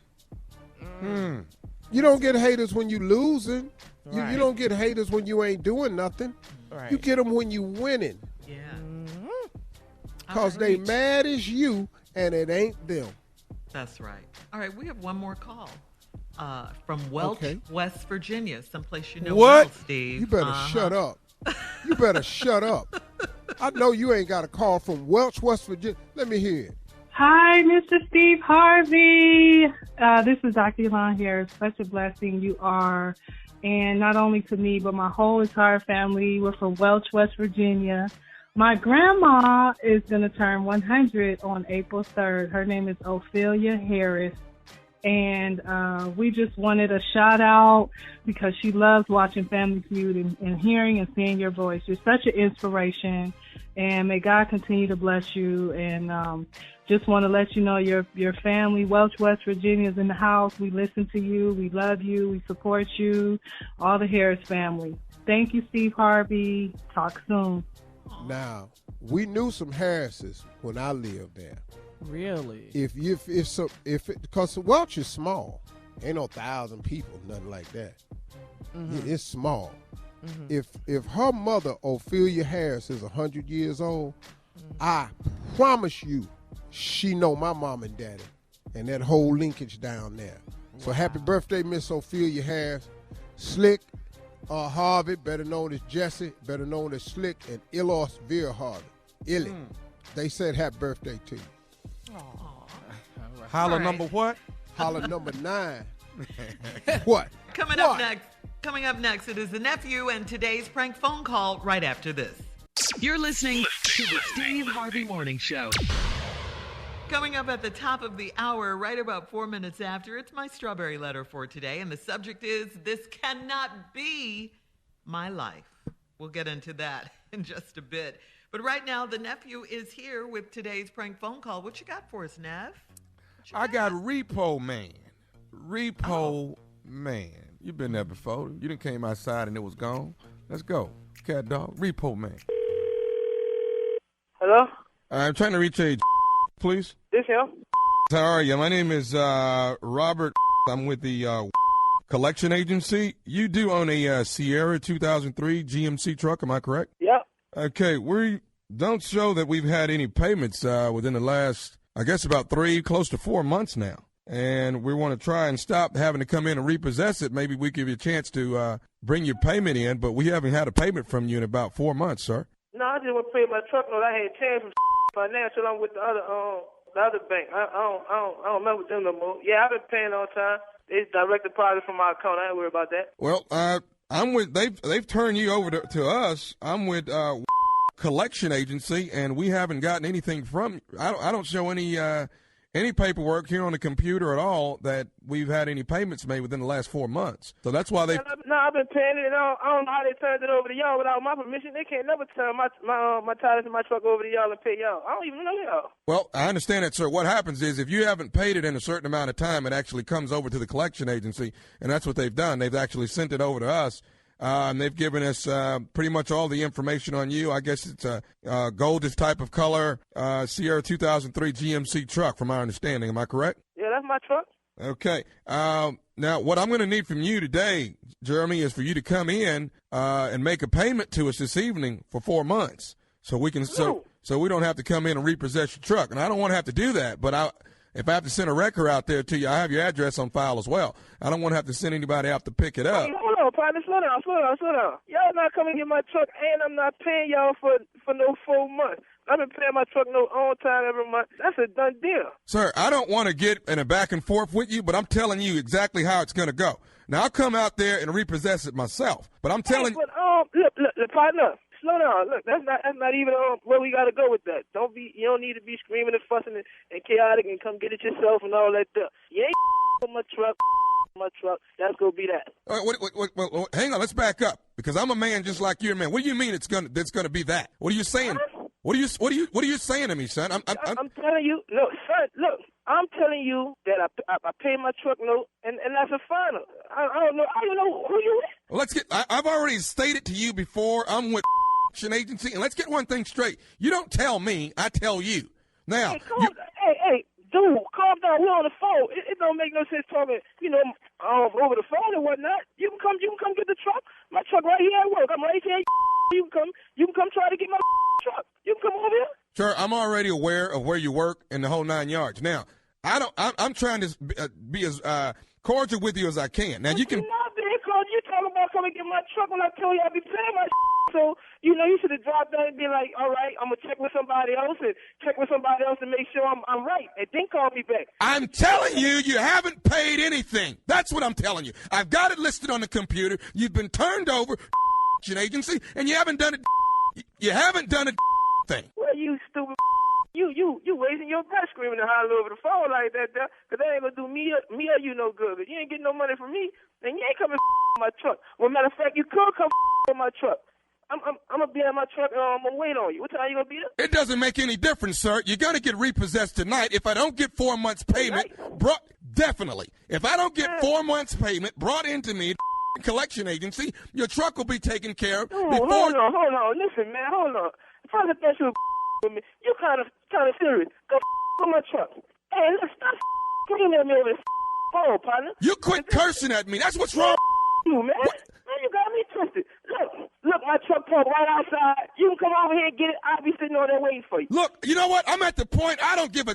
You don't get haters when you losing. Right. You don't get haters when you ain't doing nothing. Right. You get them when you winning. Yeah. Because they mad as you and it ain't them. That's right. All right, we have one more call from Welch, West Virginia, someplace you know well, Steve. You better shut up. You better shut up. I know you ain't got a call from Welch, West Virginia. Let me hear it. Hi, Mr. Steve Harvey. This is Dr. Yvonne here. Such a blessing you are. And not only to me, but my whole entire family. We're from Welch, West Virginia. My grandma is going to turn 100 on April 3rd. Her name is Ophelia Harris. And we just wanted a shout out because she loves watching Family Feud and hearing and seeing your voice. You're such an inspiration. And may God continue to bless you. And just want to let you know your family, Welch, West Virginia, is in the house. We listen to you. We love you. We support you. All the Harris family. Thank you, Steve Harvey. Talk soon. Now, we knew some Harrises when I lived there. Really? Because Welch is small. Ain't no 1,000 people, nothing like that. Mm-hmm. It's small. Mm-hmm. If her mother, Ophelia Harris, is 100 years old, I promise you she know my mom and daddy and that whole linkage down there. Wow. So happy birthday, Miss Ophelia Harris. Slick, Harvey, better known as Jesse, better known as Slick, and Ilos Veer Harvey. Illy. They said happy birthday to you. Holler number what? Holler number 9. What? Coming up next, it is the nephew and today's prank phone call right after this. You're listening to the Steve Harvey Morning Show. Coming up at the top of the hour, right about 4 minutes after, it's my strawberry letter for today, and the subject is, this cannot be my life. We'll get into that in just a bit. But right now, the nephew is here with today's prank phone call. What you got for us, Nev? I got Repo Man. Repo Man. You've been there before. You done came outside and it was gone. Let's go. Cat dog. Repo man. Hello? I'm trying to reach a please. This him? How are you? My name is Robert. I'm with the collection agency. You do own a Sierra 2003 GMC truck, am I correct? Yep. Okay, we don't show that we've had any payments within the last, I guess, about 3, close to 4 months now. And we want to try and stop having to come in and repossess it. Maybe we give you a chance to bring your payment in, but we haven't had a payment from you in about 4 months, sir. No, I just want to pay my truck note. I had changed from financial. I'm with the other bank. I don't remember them no more. Yeah, I've been paying on time. It's direct deposit from my account. I ain't worried about that. Well, I'm with they've turned you over to us. I'm with collection agency, and we haven't gotten anything from. I don't show any paperwork here on the computer at all that we've had any payments made within the last 4 months. So that's why they. No, I've been paying it. I don't know how they turned it over to y'all without my permission. They can't never turn my titles and my truck over to y'all and pay y'all. I don't even know y'all. Well, I understand that, sir. What happens is if you haven't paid it in a certain amount of time, it actually comes over to the collection agency, and that's what they've done. They've actually sent it over to us. And they've given us pretty much all the information on you. I guess it's a goldish type of color Sierra 2003 GMC truck, from my understanding. Am I correct? Yeah, that's my truck. Okay. Now, what I'm going to need from you today, Jeremy, is for you to come in and make a payment to us this evening for 4 months, so we can so we don't have to come in and repossess your truck. And I don't want to have to do that, but if I have to send a wrecker out there to you, I have your address on file as well. I don't want to have to send anybody out to pick it up. Hey, hold on, partner. Slow down. Y'all not coming to get my truck, and I'm not paying y'all for no 4 months. I've been paying my truck no on time every month. That's a done deal. Sir, I don't want to get in a back and forth with you, but I'm telling you exactly how it's going to go. Now, I'll come out there and repossess it myself, but I'm telling you. Look, partner. Slow down. Look, that's not even where we gotta go with that. You don't need to be screaming and fussing and chaotic and come get it yourself and all that stuff. You ain't on my truck. That's gonna be that. Wait, hang on. Let's back up because I'm a man just like you, man. What do you mean it's gonna be that? What are you saying? What are you saying to me, son? I'm telling you. Look, son. Look, I'm telling you that I pay my truck note and that's a final. I don't know who you is. Well, I've already stated to you before. I'm with agency, and let's get one thing straight. You don't tell me, I tell you. Now, hey, dude, calm down. We're on the phone. It don't make no sense talking, over the phone and whatnot. You can come get the truck. My truck right here at work. I'm right here. You can come try to get my truck. You can come over here. Sure, I'm already aware of where you work and the whole 9 yards. Now, I'm trying to be as cordial with you as I can. Now, you can. You're not being cordial. You talking about coming get my truck when I tell you I be paying my. So, you should have dropped down and be like, all right, I'm going to check with somebody else and make sure I'm right. And then call me back. I'm telling you, you haven't paid anything. That's what I'm telling you. I've got it listed on the computer. You've been turned over to an agency, and you haven't done it. You haven't done a thing. Well, you stupid. You wasting your breath screaming and hollering over the phone like that, because that ain't going to do me or you no good. Because you ain't getting no money from me, and you ain't coming my truck. Well, matter of fact, you could come on my truck. I'm going to be at my truck and I'm going to wait on you. What time you going to be there? It doesn't make any difference, sir. You're going to get repossessed tonight. If I don't get 4 months payment, definitely. If I don't get 4 months payment brought into me, collection agency, your truck will be taken care of. Hold on. Listen, man, hold on. If I let that shit with me, you kind of serious. Go with my truck. Hey, let's stop screaming at me over this phone, partner. You quit cursing at me. That's what's wrong. You, man. Man, you got me twisted. Look, my truck parked right outside. You can come over here and get it. I'll be sitting on there waiting for you. Look, you know what? I'm at the point I don't give a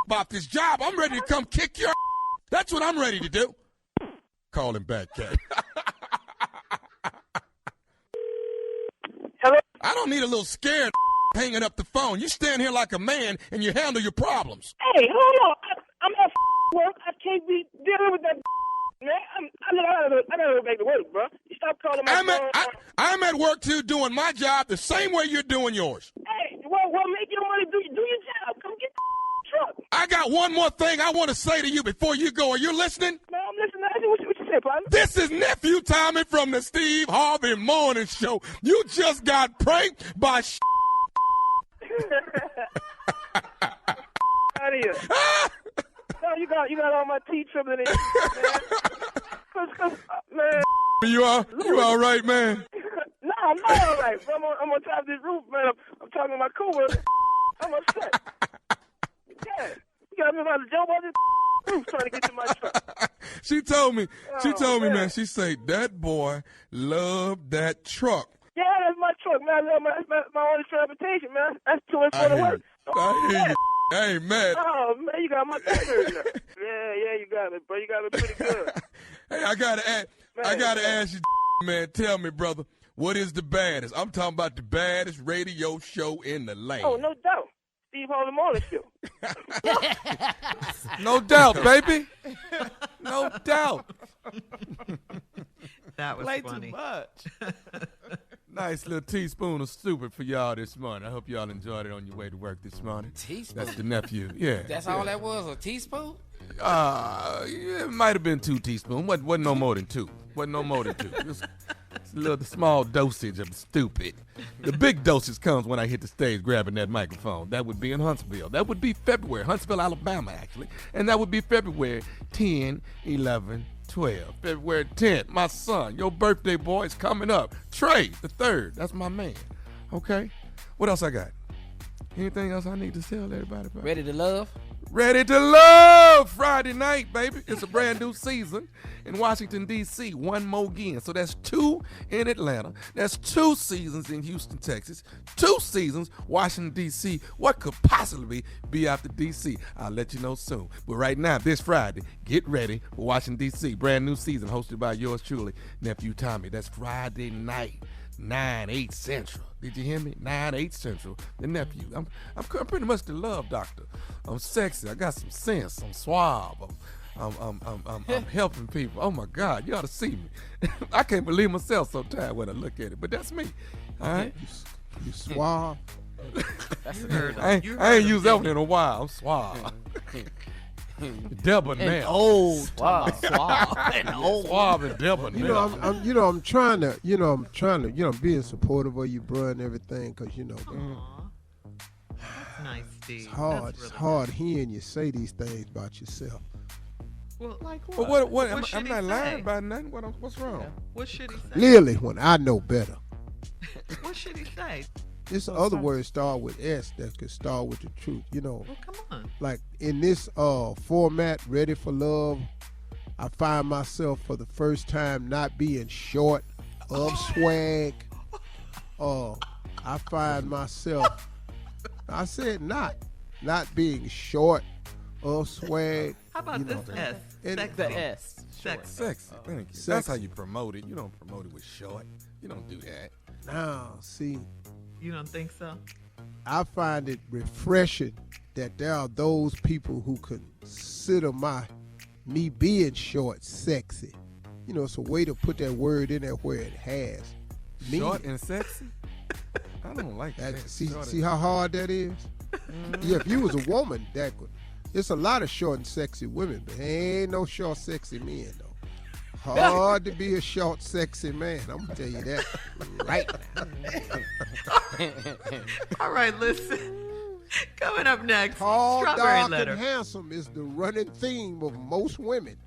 about this job. I'm ready to come kick your That's what I'm ready to do. Call him back, Cat. Hello? I don't need a little scared hanging up the phone. You stand here like a man and you handle your problems. Hey, hold on. I'm at work. I can't be dealing with that man. I gotta go back to work, bro. You stop calling my phone. I'm at work, too, doing my job the same way you're doing yours. Hey, well, make your money, do your job. Come get the truck. I got one more thing I want to say to you before you go. Are you listening? No, I'm listening. What you say, partner? This is Nephew Tommy from the Steve Harvey Morning Show. You just got pranked by out of here. No, you got all my teeth trembling in, man. Man. You all right, man? No, Oh, man, all right. Bro, I'm on top of this roof, man. I'm talking to my coworker. I'm upset. Yeah. You got me about to jump on this roof trying to get to my truck. She told me, man, she say, that boy loved that truck. Yeah, that's my truck, man. I love my only transportation, man. That's too much for the work. I hear you. I ain't mad. Oh, man, you got my nerves now. Yeah, you got me, bro. You got me pretty good. Hey, I gotta ask you, man. Tell me, brother, what is the baddest? I'm talking about the baddest radio show in the land. Oh, no doubt. Steve Harvey Morning Show. No doubt, baby. No doubt. That was Play funny. too much. Nice little teaspoon of stupid for y'all this morning. I hope y'all enjoyed it on your way to work this morning. Teaspoon? That's the nephew. Yeah. That's all that was, a teaspoon? Yeah, it might have been 2 teaspoons. Wasn't no more than 2. Wasn't no more than 2. Just a little small dosage of stupid. The big dosage comes when I hit the stage grabbing that microphone. That would be in Huntsville. That would be February. Huntsville, Alabama, actually. And that would be February 10, 11, 12. February 10th, my son, your birthday boy is coming up. Trey, the 3rd. That's my man. Okay? What else I got? Anything else I need to tell everybody about? Ready to love? Ready to love Friday night, baby. It's a brand new season in Washington, D.C. One more again. So that's 2 in Atlanta. That's 2 seasons in Houston, Texas. 2 seasons, Washington, D.C. What could possibly be after D.C.? I'll let you know soon. But right now, this Friday, get ready for Washington, D.C. Brand new season hosted by yours truly, Nephew Tommy. That's Friday night. 9, 8 Central. Did you hear me? 9, 8 Central. The nephew. I'm pretty much the love doctor. I'm sexy. I got some sense. I'm suave. I'm helping people. Oh my God, you ought to see me. I can't believe myself sometimes when I look at it. But that's me. All right. You suave. I ain't used that one in a while. I'm suave. Debonair. Old. Wow. Suave and old. Suave and debonair. I'm trying to, being supportive of you, bro, and everything, because, That's nice, Steve. it's hard. That's really It's hard hearing you say these things about yourself. Well, like But what? what What should I'm he not lying say? about nothing. What's wrong? What should he say? Clearly, when I know better. What should he say? This other word start with S that could start with the truth. Well, come on. Like in this format, Ready for Love, I find myself for the first time not being short of swag. I find myself, I said not being short of swag. How about this S? Sexy. The S. Sexy. Thank you. Sexy. That's how you promote it. You don't promote it with short. You don't do that. Now, see, You don't think so? I find it refreshing that there are those people who consider me being short sexy. It's a way to put that word in there where it has meaning. Short and sexy? I don't like that. See how hard that is? Yeah, if you was a woman, that could. It's a lot of short and sexy women, but ain't no short sexy men though. Hard to be a short sexy man. I'm gonna tell you that right now. All right, listen. Coming up next, Tall, Strawberry dark, Letter. and handsome is the running theme of most women.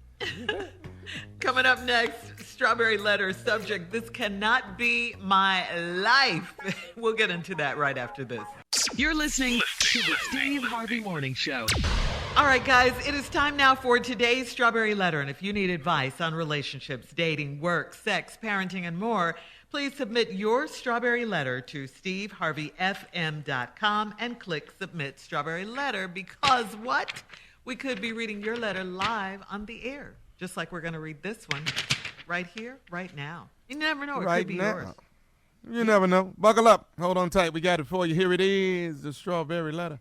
Coming up next, Strawberry Letter subject, this cannot be my life. We'll get into that right after this. You're listening to the Steve Harvey Morning Show. All right, guys, it is time now for today's Strawberry Letter. And if you need advice on relationships, dating, work, sex, parenting, and more, please submit your Strawberry Letter to steveharveyfm.com and click Submit Strawberry Letter because what? We could be reading your letter live on the air, just like we're going to read this one right here, right now. You never know. It Right could be now. yours. You never know. Buckle up. Hold on tight. We got it for you. Here it is, the Strawberry Letter.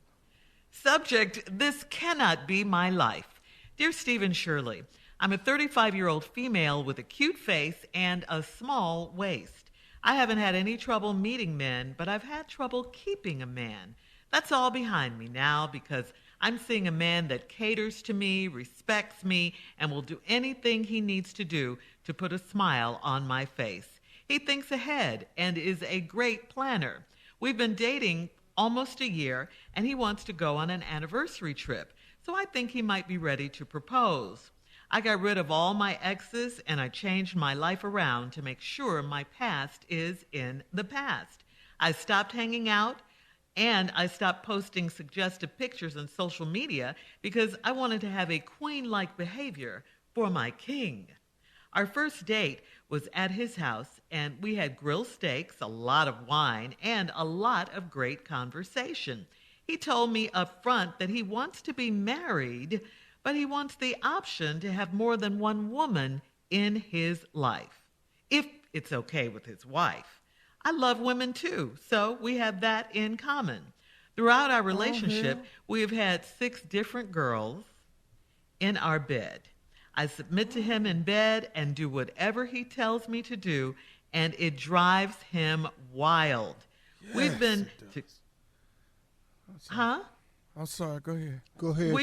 Subject, this cannot be my life. Dear Stephen Shirley, I'm a 35-year-old female with a cute face and a small waist. I haven't had any trouble meeting men, but I've had trouble keeping a man. That's all behind me now because I'm seeing a man that caters to me, respects me, and will do anything he needs to do to put a smile on my face. He thinks ahead and is a great planner. We've been dating almost a year, and he wants to go on an anniversary trip, so I think he might be ready to propose. I got rid of all my exes and I changed my life around to make sure my past is in the past. I stopped hanging out and I stopped posting suggestive pictures on social media because I wanted to have a queen-like behavior for my king. Our first date was at his house, and we had grilled steaks, a lot of wine, and a lot of great conversation. He told me up front that he wants to be married, but he wants the option to have more than one woman in his life, if it's okay with his wife. I love women too, so we have that in common. Throughout our relationship, we have had 6 different girls in our bed. I submit to him in bed and do whatever he tells me to do, and it drives him wild. Yes, We've been to... Huh? I'm sorry, go ahead. Go ahead,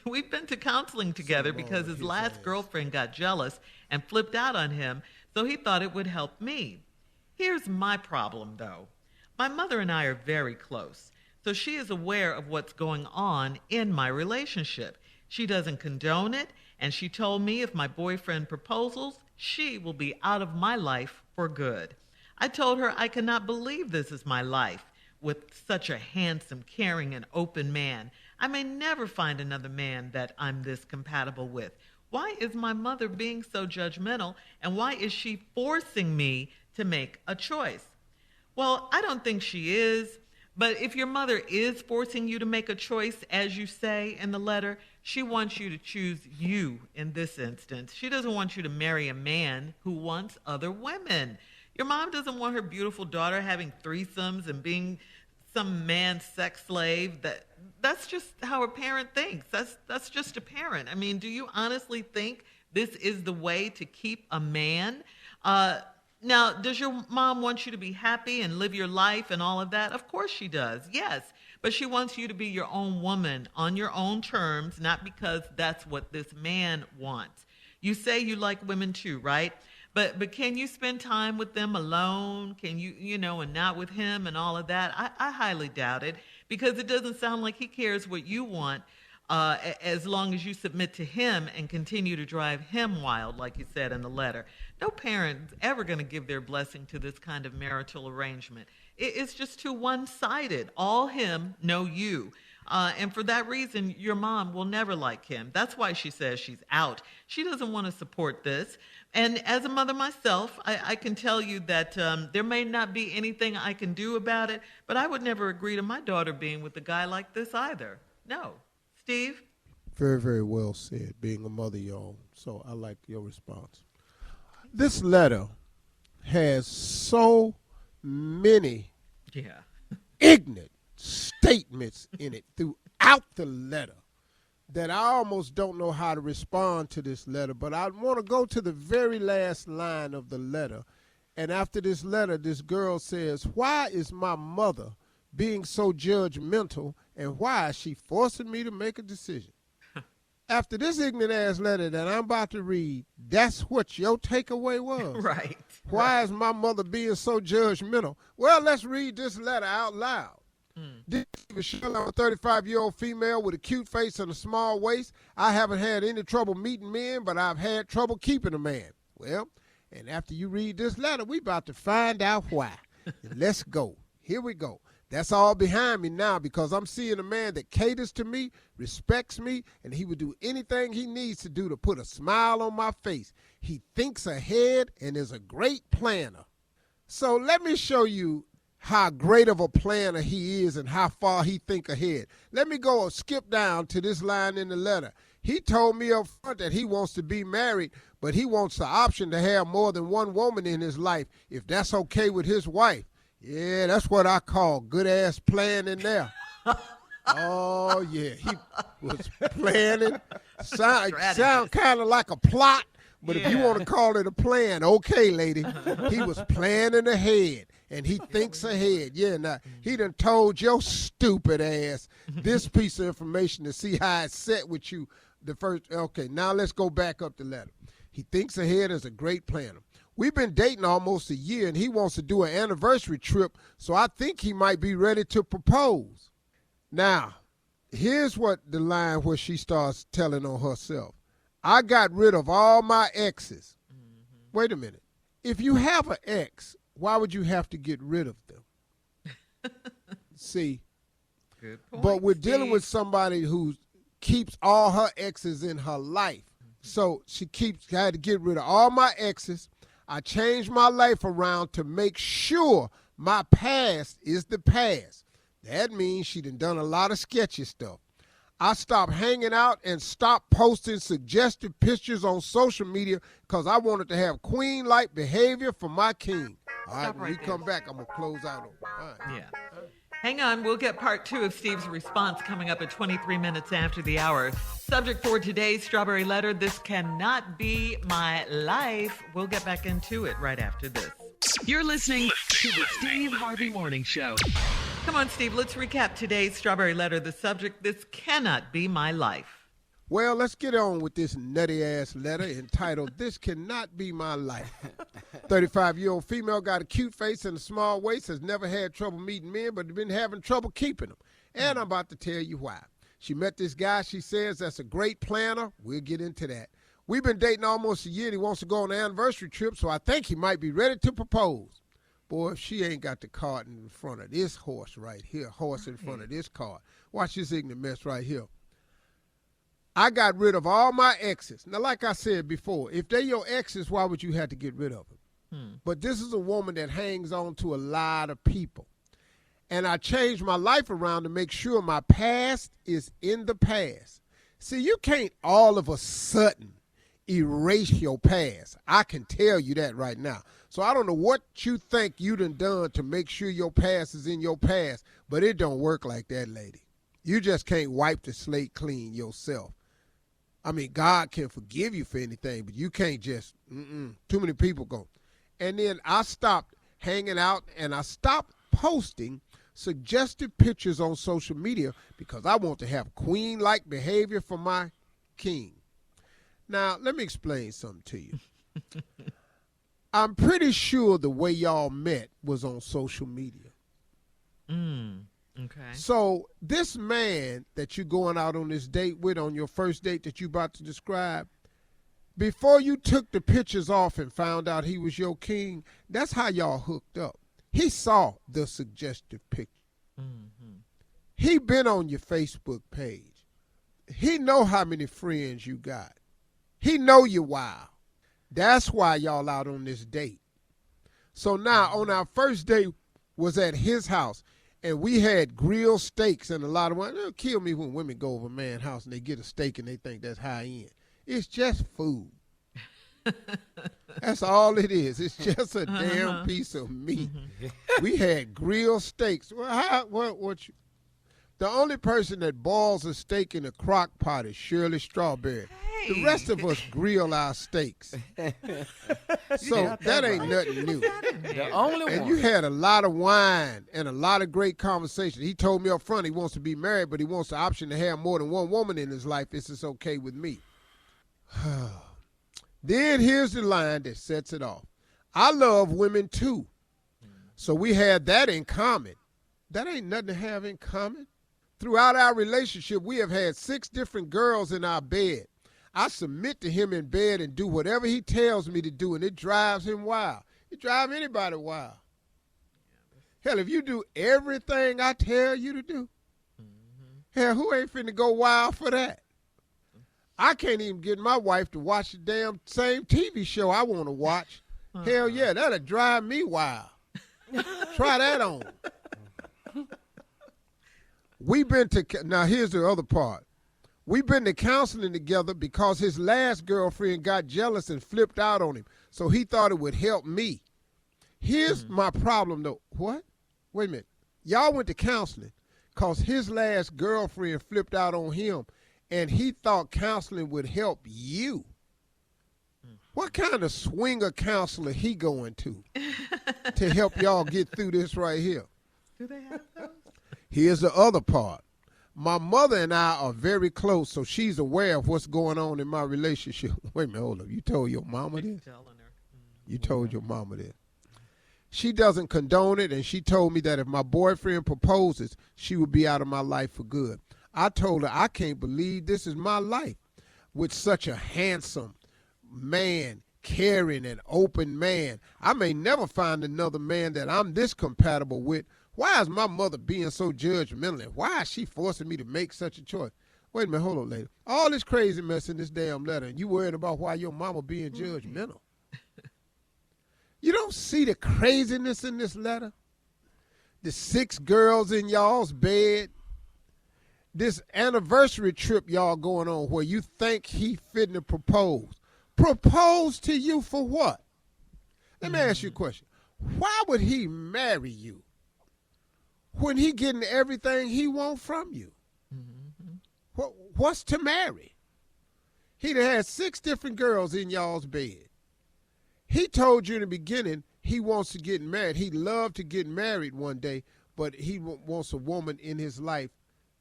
We've been to counseling together because his last girlfriend got jealous and flipped out on him, so he thought it would help me. Here's my problem, though. My mother and I are very close, so she is aware of what's going on in my relationship. She doesn't condone it, and she told me if my boyfriend proposes, she will be out of my life for good. I told her I cannot believe this is my life. With such a handsome, caring, and open man, I may never find another man that I'm this compatible with. Why is my mother being so judgmental, and why is she forcing me to make a choice? Well, I don't think she is, but if your mother is forcing you to make a choice, as you say in the letter, she wants you to choose you in this instance. She doesn't want you to marry a man who wants other women. Your mom doesn't want her beautiful daughter having threesomes and being some man's sex slave. That's just how a parent thinks. That's just a parent. I mean, do you honestly think this is the way to keep a man? Now, does your mom want you to be happy and live your life and all of that? Of course she does, yes. But she wants you to be your own woman on your own terms, not because that's what this man wants. You say you like women too, right? But can you spend time with them alone? Can you and not with him and all of that? I highly doubt it, because it doesn't sound like he cares what you want, as long as you submit to him and continue to drive him wild, like you said in the letter. No parent's ever going to give their blessing to this kind of marital arrangement. It's just too one-sided. All him, no you. And for that reason, your mom will never like him. That's why she says she's out. She doesn't want to support this. And as a mother myself, I can tell you that there may not be anything I can do about it, but I would never agree to my daughter being with a guy like this either. No. Steve? Very, very well said, being a mother your own. So I like your response. This letter has so many ignorant statements in it throughout the letter that I almost don't know how to respond to this letter. But I want to go to the very last line of the letter. And after this letter, this girl says, "Why is my mother being so judgmental, and why is she forcing me to make a decision?" After this ignorant ass letter that I'm about to read, that's what your takeaway was. Right. Why is my mother being so judgmental? Well, let's read this letter out loud. This is Shirley. I'm a 35-year-old female with a cute face and a small waist. I haven't had any trouble meeting men, but I've had trouble keeping a man. Well, and after you read this letter, we about to find out why. Let's go. Here we go. That's all behind me now, because I'm seeing a man that caters to me, respects me, and he would do anything he needs to do to put a smile on my face. He thinks ahead and is a great planner. So let me show you how great of a planner he is and how far he think ahead. Let me go skip down to this line in the letter. He told me up front that he wants to be married, but he wants the option to have more than one woman in his life, if that's okay with his wife. Yeah, that's what I call good-ass planning there. Oh, yeah, he was planning. Sound kind of like a plot, but if you want to call it a plan, okay, lady. He was planning ahead, and he thinks ahead. Yeah, now, he done told your stupid ass this piece of information to see how it's set with you the first. Okay, now let's go back up the letter. He thinks ahead as a great planner. We've been dating almost a year, and he wants to do an anniversary trip, so I think he might be ready to propose. Now, here's what the line where she starts telling on herself. I got rid of all my exes. Wait a minute. If you have an ex, why would you have to get rid of them? See, good point, but we're dealing Steve. with somebody who keeps all her exes in her life. So she had to get rid of all my exes. I changed my life around to make sure my past is the past. That means she done a lot of sketchy stuff. I stopped hanging out and stopped posting suggestive pictures on social media because I wanted to have queen-like behavior for my king. All right, when we come back, I'm going to close out on it. All right. Yeah. Hang on, we'll get part 2 of Steve's response coming up at 23 minutes after the hour. Subject for today's Strawberry Letter, this cannot be my life. We'll get back into it right after this. You're listening to the Steve Harvey Morning Show. Come on, Steve, let's recap today's Strawberry Letter. The subject, this cannot be my life. Well, let's get on with this nutty-ass letter entitled, This Cannot Be My Life. 35-year-old female got a cute face and a small waist, has never had trouble meeting men, but been having trouble keeping them. And I'm about to tell you why. She met this guy, she says, that's a great planner. We'll get into that. We've been dating almost a year, and he wants to go on an anniversary trip, so I think he might be ready to propose. Boy, if she ain't got the cart in front of this horse right here, horse in front of this cart. Watch this ignorant mess right here. I got rid of all my exes. Now, like I said before, if they're your exes, why would you have to get rid of them? But this is a woman that hangs on to a lot of people. And I changed my life around to make sure my past is in the past. See, you can't all of a sudden erase your past. I can tell you that right now. So I don't know what you think you done to make sure your past is in your past, but it don't work like that, lady. You just can't wipe the slate clean yourself. I mean, God can forgive you for anything, but you can't just, too many people go. And then I stopped hanging out and I stopped posting suggestive pictures on social media because I want to have queen-like behavior for my king. Now, let me explain something to you. I'm pretty sure the way y'all met was on social media. Okay. So this man that you're going out on this date with, on your first date that you about to describe, before you took the pictures off and found out he was your king, that's how y'all hooked up. He saw the suggestive picture. He been on your Facebook page. He know how many friends you got. He know you wild. That's why y'all out on this date. So now on our first date was at his house, and we had grilled steaks and a lot of women. It'll kill me when women go over a man's house and they get a steak and they think that's high end. It's just food. That's all it is. It's just a damn piece of meat. We had grilled steaks. Well, the only person that boils a steak in a crock pot is Shirley Strawberry. Hey. The rest of us grill our steaks. So that ain't nothing new. The only one. And you had a lot of wine and a lot of great conversation. He told me up front he wants to be married, but he wants the option to have more than one woman in his life. This is okay with me. Then here's the line that sets it off. I love women too. So we had that in common. That ain't nothing to have in common. Throughout our relationship, we have had 6 different girls in our bed. I submit to him in bed and do whatever he tells me to do, and it drives him wild. It drives anybody wild. Hell, if you do everything I tell you to do, hell, who ain't finna go wild for that? I can't even get my wife to watch the damn same TV show I want to watch. Hell yeah, that'll drive me wild. Try that on. Now here's the other part. We've been to counseling together because his last girlfriend got jealous and flipped out on him. So he thought it would help me. Here's my problem though. What? Wait a minute. Y'all went to counseling because his last girlfriend flipped out on him and he thought counseling would help you. What kind of swinger counselor he going to help y'all get through this right here? Do they have those? Here's the other part. My mother and I are very close, so she's aware of what's going on in my relationship. Wait a minute, hold up. You told your mama this? You told your mama this. She doesn't condone it, and she told me that if my boyfriend proposes, she would be out of my life for good. I told her I can't believe this is my life. with such a handsome man, caring and open man. I may never find another man that I'm this compatible with. Why is my mother being so judgmental? Why is she forcing me to make such a choice? Wait a minute, hold on, lady. All this crazy mess in this damn letter, and you worried about why your mama being judgmental. You don't see the craziness in this letter? The 6 girls in y'all's bed. This anniversary trip y'all going on where you think he fitting to propose. Propose to you for what? Let me ask you a question. Why would he marry you when he getting everything he want from you? What's to marry? He done had 6 different girls in y'all's bed. He told you in the beginning he wants to get married. He'd love to get married one day, but he wants a woman in his life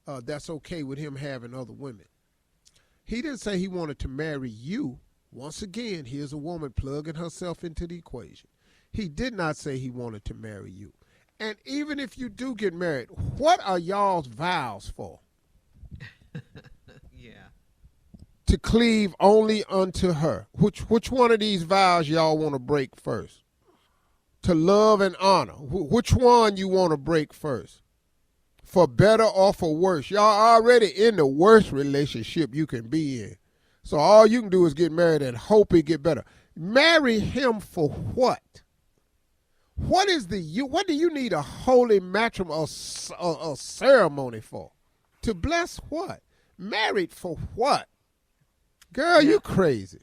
that's okay with him having other women. He didn't say he wanted to marry you. Once again, here's a woman plugging herself into the equation. He did not say he wanted to marry you. And even if you do get married, what are y'all's vows for? Yeah. To cleave only unto her. Which one of these vows y'all want to break first? To love and honor. Which one you want to break first? For better or for worse? Y'all already in the worst relationship you can be in. So all you can do is get married and hope it get better. Marry him for what? What do you need a holy matrimony or ceremony for? To bless what? Married for what? Girl, you crazy.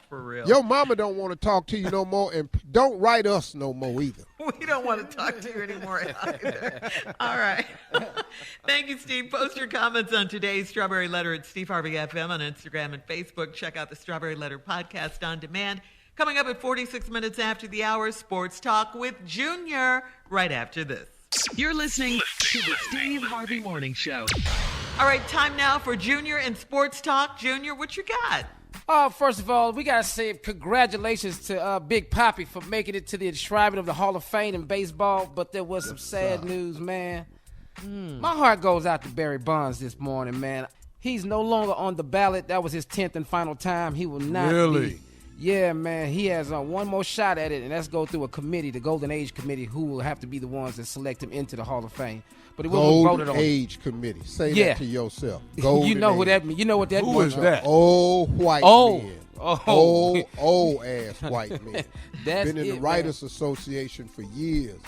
For real. Your mama don't want to talk to you no more, and don't write us no more either. We don't want to talk to you anymore either. All right. Thank you, Steve. Post your comments on today's Strawberry Letter at Steve Harvey FM on Instagram and Facebook. Check out the Strawberry Letter podcast on demand. Coming up at 46 minutes after the hour, Sports Talk with Junior right after this. You're listening to the Steve Harvey Morning Show. All right, time now for Junior and Sports Talk. Junior, what you got? First of all, we got to say congratulations to Big Papi for making it to the enshrinement of the Hall of Fame in baseball, but there was some sad news, man. My heart goes out to Barry Bonds this morning, man. He's no longer on the ballot. That was his 10th and final time. He will not be. Yeah, man, he has one more shot at it, and that's go through a committee, the Golden Age Committee, who will have to be the ones that select him into the Hall of Fame. But it will be voted on. Golden Age Committee. Say that to yourself. Golden you know Age. who that means. You know what that means. Who is that? Old white men. Old ass white men. That's been in the Writers Association for years.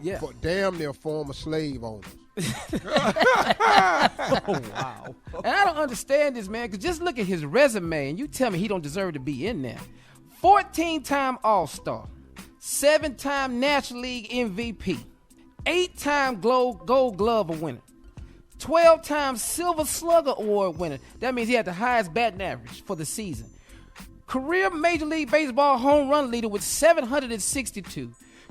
Yeah. For damn near former slave owners. Oh, wow. And I don't understand this, man, because just look at his resume, and you tell me he don't deserve to be in there. 14-time All-Star, 7-time National League MVP, 8-time Gold Glove winner, 12-time Silver Slugger Award winner. That means he had the highest batting average for the season. Career Major League Baseball home run leader with 762.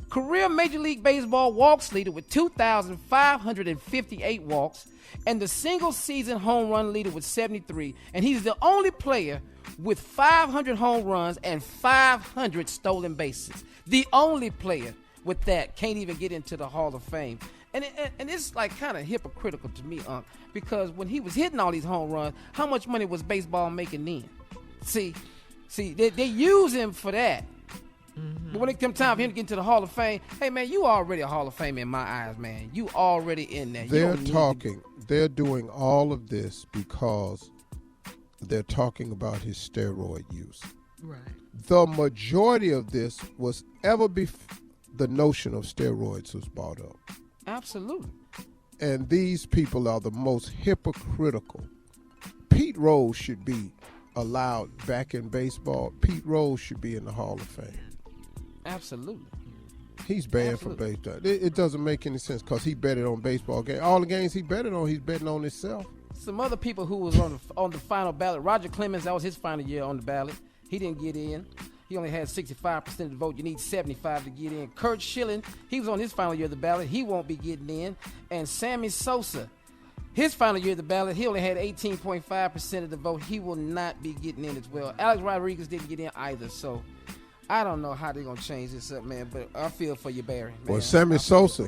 Career Major League Baseball walks leader with 2,558 walks. And the single season home run leader with 73. And he's the only player with 500 home runs and 500 stolen bases. The only player with that can't even get into the Hall of Fame. And it's like kind of hypocritical to me, because when he was hitting all these home runs, how much money was baseball making then? See, they use him for that. But when it comes time for him to get into the Hall of Fame, hey, man, you already a Hall of Fame in my eyes, man. You already in there. They're doing all of this because they're talking about his steroid use. Right. The majority of this was the notion of steroids was brought up. Absolutely. And these people are the most hypocritical. Pete Rose should be allowed back in baseball. Pete Rose should be in the Hall of Fame. Absolutely. He's banned from baseball. It doesn't make any sense because he betted on baseball games. All the games he betted on, he's betting on himself. Some other people who was on the final ballot. Roger Clemens, that was his final year on the ballot. He didn't get in. He only had 65% of the vote. You need 75 to get in. Kurt Schilling, he was on his final year of the ballot. He won't be getting in. And Sammy Sosa, his final year of the ballot, he only had 18.5% of the vote. He will not be getting in as well. Alex Rodriguez didn't get in either. So I don't know how they're gonna change this up, man. But I feel for you, Barry. Man. Well, Sammy Sosa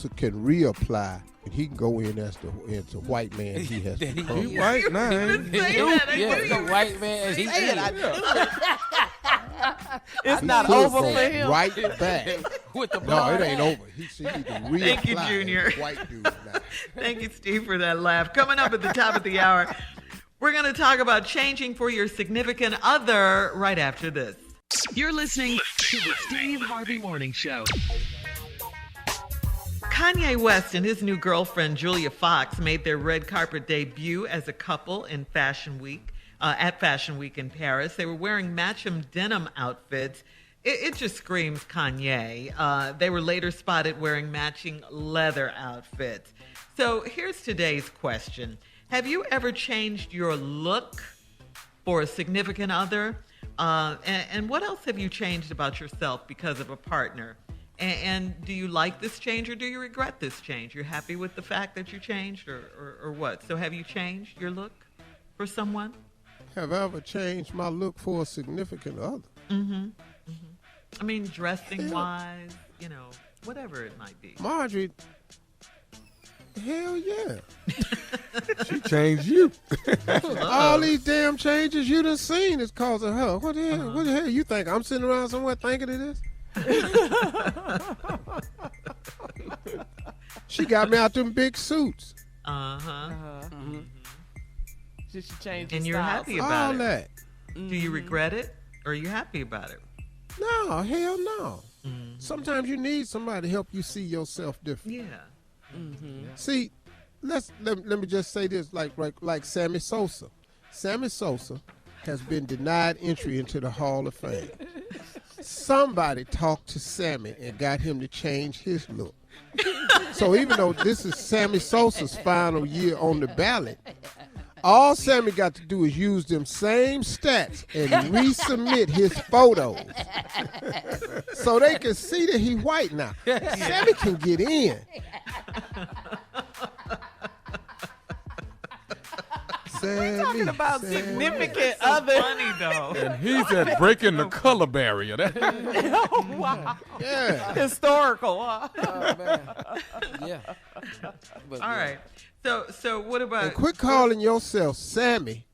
can reapply, and he can go in as the white man he has become. He white now. The white man as he is. It's not over for him. Right back. With the No, it ain't over. He need to reapply. Thank you, Junior. as white dude now. Thank you, Steve, for that laugh. Coming up at the top of the hour, we're going to talk about changing for your significant other right after this. You're listening to the Steve Harvey Morning Show. Kanye West and his new girlfriend, Julia Fox, made their red carpet debut as a couple in Fashion Week, at Fashion Week in Paris. They were wearing matching denim outfits. It just screams Kanye. They were later spotted wearing matching leather outfits. So here's today's question. Have you ever changed your look for a significant other? And what else have you changed about yourself because of a partner? And do you like this change or do you regret this change? You're happy with the fact that you changed or what? So have you changed your look for someone? Have I ever changed my look for a significant other? Mm-hmm. I mean, dressing-wise, whatever it might be. Marjorie, hell yeah. She changed you. All these damn changes you done seen is cause of her. What the hell? What the hell you think? I'm sitting around somewhere thinking of this? She got me out them big suits. Mm-hmm. She changed and you're styles. happy about all it. That. Do you regret it or are you happy about it? No, hell no. Sometimes you need somebody to help you see yourself different. Yeah. See, let me just say this, like Sammy Sosa. Sammy Sosa has been denied entry into the Hall of Fame. Somebody talked to Sammy and got him to change his look. So even though this is Sammy Sosa's final year on the ballot, all Sammy got to do is use them same stats and resubmit his photos so they can see that he white now. Sammy can get in. We're talking about significant other. Funny though. And he's at breaking the color barrier. Oh, wow. Yeah. Historical, huh? Oh, man. Yeah. But, All right. So what about... And quit calling yourself Sammy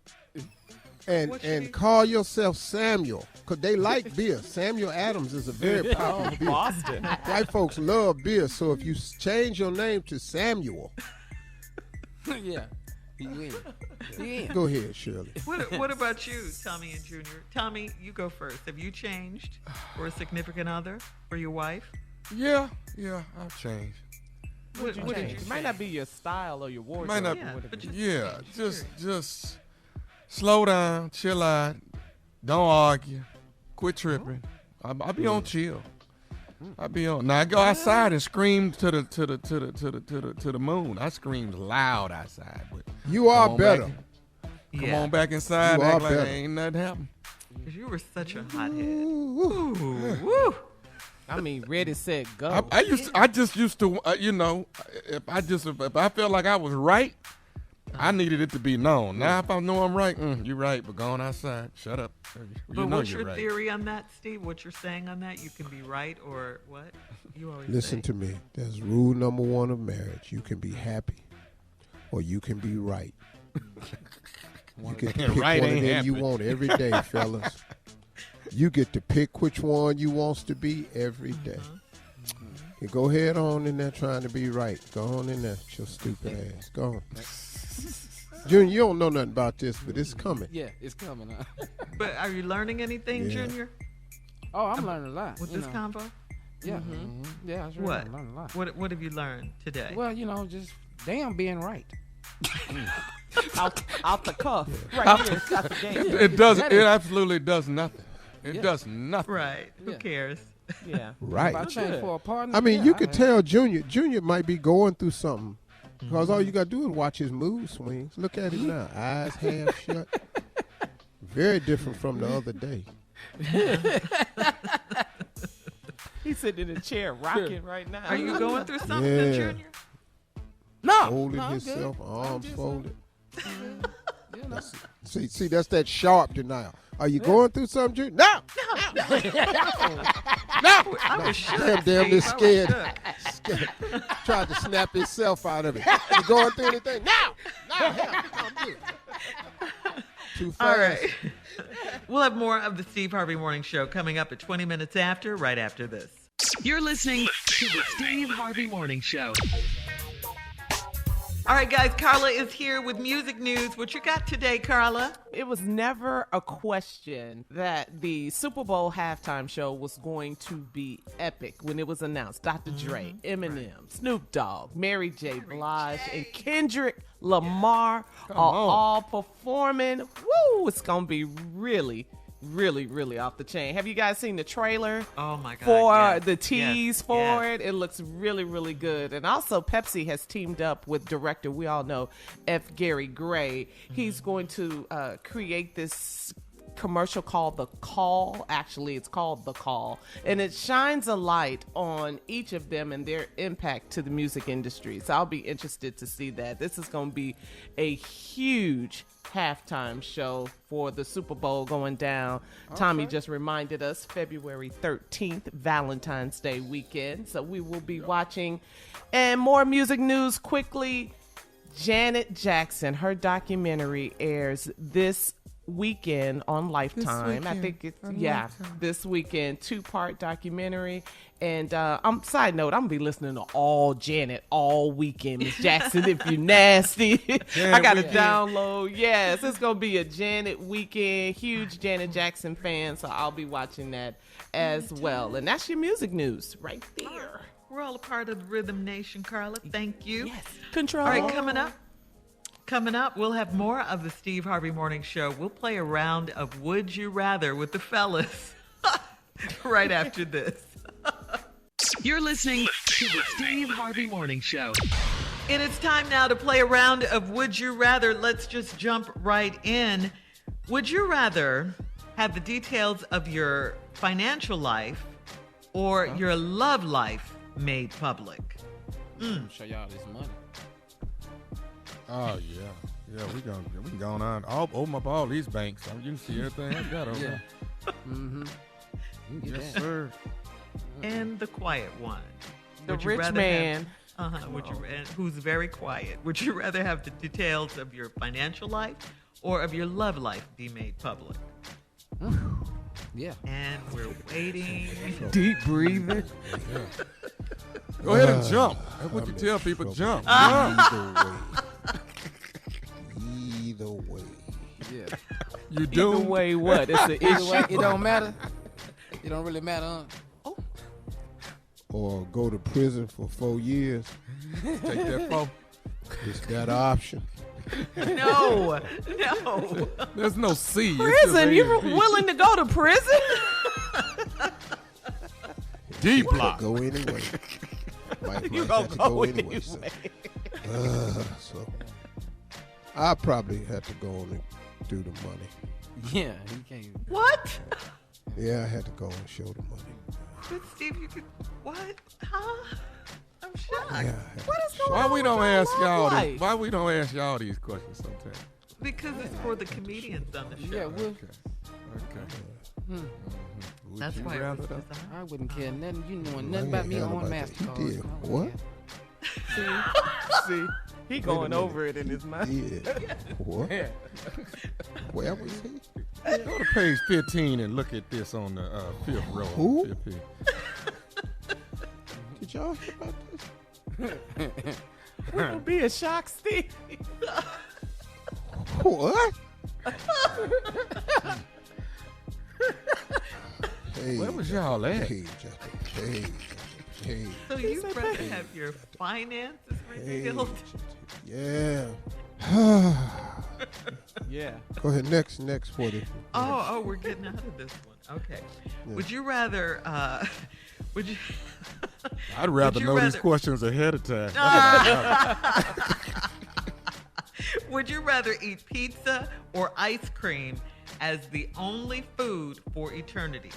and call yourself Samuel, because they like beer. Samuel Adams is a very popular beer. Boston. White folks love beer, so if you change your name to Samuel... Yeah. He in. Go ahead, Shirley. What about you, Tommy and Junior? Tommy, you go first. Have you changed for a significant other, for your wife? Yeah, I've changed. What did you It change? might not be your style or your wardrobe. Might not, Yeah, but just slow down, chill out, don't argue, quit tripping. I'll be on chill. I be on. Now I go outside and scream to the moon. I screamed loud outside, but You are better. come on back inside. You And are act like better. ain't nothing happened. Because you were such a hothead. Ooh. Woo. I mean, ready, set, go. I just used to, if I felt like I was right, I needed it to be known. Now if I know I'm right, you're right, but going outside, shut up. But what's your theory on that, Steve? What you're saying on that? You can be right or what? You always Listen to me. There's rule number 1 of marriage. You can be happy or you can be right. You get to pick Right one of ain't them you happening. want every day, fellas. You get to pick which one you wants to be every day. You go ahead on in there trying to be right. Go on in there, your stupid ass. Go on. Junior, you don't know nothing about this, but it's coming. Yeah, it's coming. Huh? But are you learning anything, Yeah. Junior, Oh, I'm learning a lot. with you this know. convo? Yeah. Yeah, I'm What? learning a lot. What have you learned today? Well, just damn being right. out the cuff. Right here, it's out the gate. It doesn't. It absolutely does nothing. It does nothing. Right. Who cares? Yeah. Right. If I change for a partner. I mean, yeah, you could tell Junior might be going through something. Because all you got to do is watch his mood swings. Look at him now. Eyes half shut. Very different from the other day. He's sitting in a chair rocking right now. Are you going through something, Yeah. Junior? No. Holding no, I'm himself, good. arms I'm just, folded. You know. See, that's that sharp denial. Are you going through something, Drew? No. No. I was shook. Damn near Steve. scared. I was Scared. Tried to snap himself out of it. You going through anything? No. Hell, I'm good. Too fast. All right. We'll have more of the Steve Harvey Morning Show coming up at 20 minutes after, right after this. You're listening to the Steve Harvey Morning Show. All right, guys, Carla is here with music news. What you got today, Carla? It was never a question that the Super Bowl halftime show was going to be epic when it was announced. Dr. Dre, Eminem, Snoop Dogg, Mary J. Blige, and Kendrick Lamar are all performing. Woo! It's going to be really off the chain. Have you guys seen the trailer? Oh my God! For the tease for it, it looks really good. And also, Pepsi has teamed up with director we all know F. Gary Gray. He's going to create this commercial called The Call. Actually, it's called The Call, and it shines a light on each of them and their impact to the music industry. So I'll be interested to see that. This is going to be a huge halftime show for the Super Bowl going down. Okay. Tommy just reminded us February 13th, Valentine's Day weekend. So we will be watching. And more music news quickly. Janet Jackson, her documentary airs this weekend on Lifetime. I think it's this weekend, 2-part documentary. And side note, I'm gonna be listening to all Janet all weekend. Miss Jackson, if you nasty. I gotta download. Yes, it's gonna be a Janet weekend. Huge Janet Jackson fan, so I'll be watching that as well. And that's your music news right there. We're all a part of the Rhythm Nation, Carla. Thank you. Yes. Control. All right, Coming up, we'll have more of the Steve Harvey Morning Show. We'll play a round of Would You Rather with the fellas right after this. You're listening to the Steve Harvey Morning Show. And it's time now to play a round of Would You Rather. Let's just jump right in. Would you rather have the details of your financial life or your love life made public? Show y'all this money. Oh yeah, we can go on. I'll open up all these banks. You can see everything I got over there. Yes, sir. And the quiet one, the rich man. Who's very quiet. Would you rather have the details of your financial life or of your love life be made public? Yeah. And we're waiting. Deep breathing. Go ahead and jump. That's what you tell people. Jump. Either way. Yeah. You do. Either way, what? It's an issue. It don't matter. It don't really matter. Or go to prison for 4 years. Take that 4. Is that an option? No. There's no C. Prison? You're willing to go to prison? D block. Go anyway. Might You have to gonna go anyway. So I probably had to go on and do the money. Yeah, he can't. What? Yeah, I had to go and show the money. But Steve, you could. What? Huh? I'm shocked. Yeah, What is going Why on? we don't with ask your y'all? life? Why we don't ask y'all these questions sometimes? Because it's for the comedians on the show. Yeah, well, Okay. That's why it was designed. I wouldn't care nothing. You knowing nothing about me on MasterCard. He did. What? See, he going over it in his mind. Yeah. What? Where was he? Go to page 15 and look at this on the 5th row. Who? 5th page. Did y'all hear about this? It would be a shock, Steve. What? Page Where was y'all at? Page after page after page. So you'd rather have your finances revealed? Yeah. Yeah. Go ahead. Next for the. Oh, we're getting out of this one. Okay. Yeah. Would you rather? Would you? I'd rather know these questions ahead of time. Would you rather eat pizza or ice cream as the only food for eternity?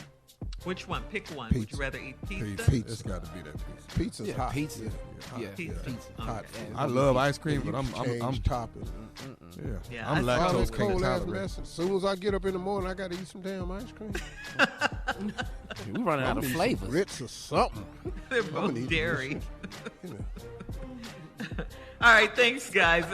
Which one? Pick one. Pizza. Would you rather eat pizza? Pizza. It's got to be that pizza. Pizza's Yeah, hot. pizza. Yeah, Yeah, Pizza. hot. Okay. I love ice cream, You but I'm change toppings. Yeah, I'm I- All lactose this cold ass intolerant. mess. As soon as I get up in the morning, I gotta eat some damn ice cream. We running out of Need some flavors. grits or something. They're I'm gonna both eat dairy. You know. All right, thanks, guys.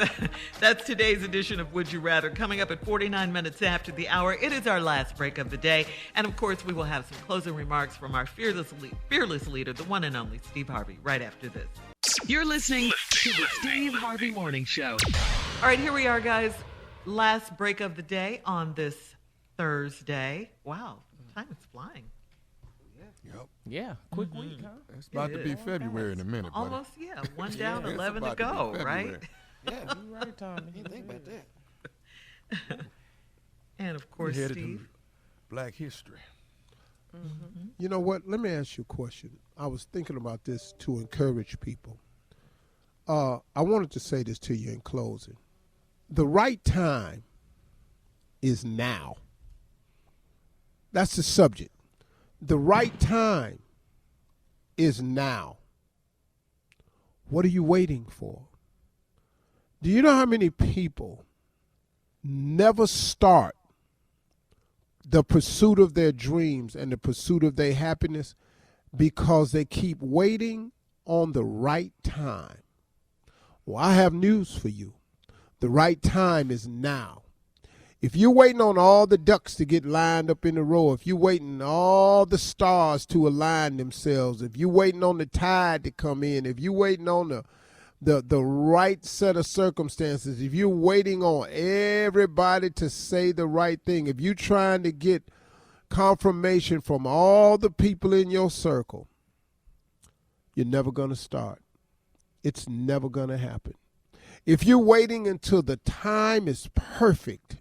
That's today's edition of Would You Rather. Coming up at 49 minutes after the hour, it is our last break of the day. And, of course, we will have some closing remarks from our fearless leader, the one and only Steve Harvey, right after this. You're listening to the Steve Harvey Morning Show. All right, here we are, guys. Last break of the day on this Thursday. Wow, time is flying. Yeah, quick week, huh? It's about to be February in a minute, buddy. Almost, yeah. One down, it's 11 to about to be go, February. right? Yeah, you're right, Tommy. You think about that. And, of course, We're headed Steve. to Black History. You know what? Let me ask you a question. I was thinking about this to encourage people. I wanted to say this to you in closing. The right time is now. That's the subject. The right time is now. What are you waiting for? Do you know how many people never start the pursuit of their dreams and the pursuit of their happiness because they keep waiting on the right time? Well, I have news for you. The right time is now. If you're waiting on all the ducks to get lined up in a row, if you're waiting all the stars to align themselves, if you're waiting on the tide to come in, if you're waiting on the right set of circumstances, if you're waiting on everybody to say the right thing, if you're trying to get confirmation from all the people in your circle, you're never going to start. It's never going to happen. If you're waiting until the time is perfect,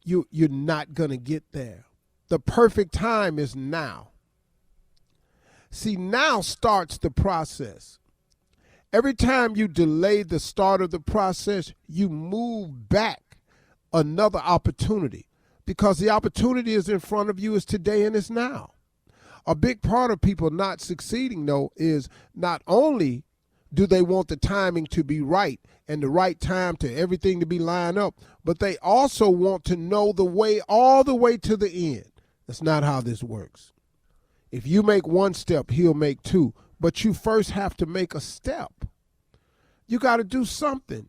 you're not going to get there. The perfect time is now. See, now starts the process. Every time you delay the start of the process, you move back another opportunity because the opportunity is in front of you is today and it's now. A big part of people not succeeding, though, is not only do they want the timing to be right and the right time to everything to be lined up, but they also want to know the way all the way to the end. That's not how this works. If you make one step, he'll make two. But you first have to make a step. You got to do something.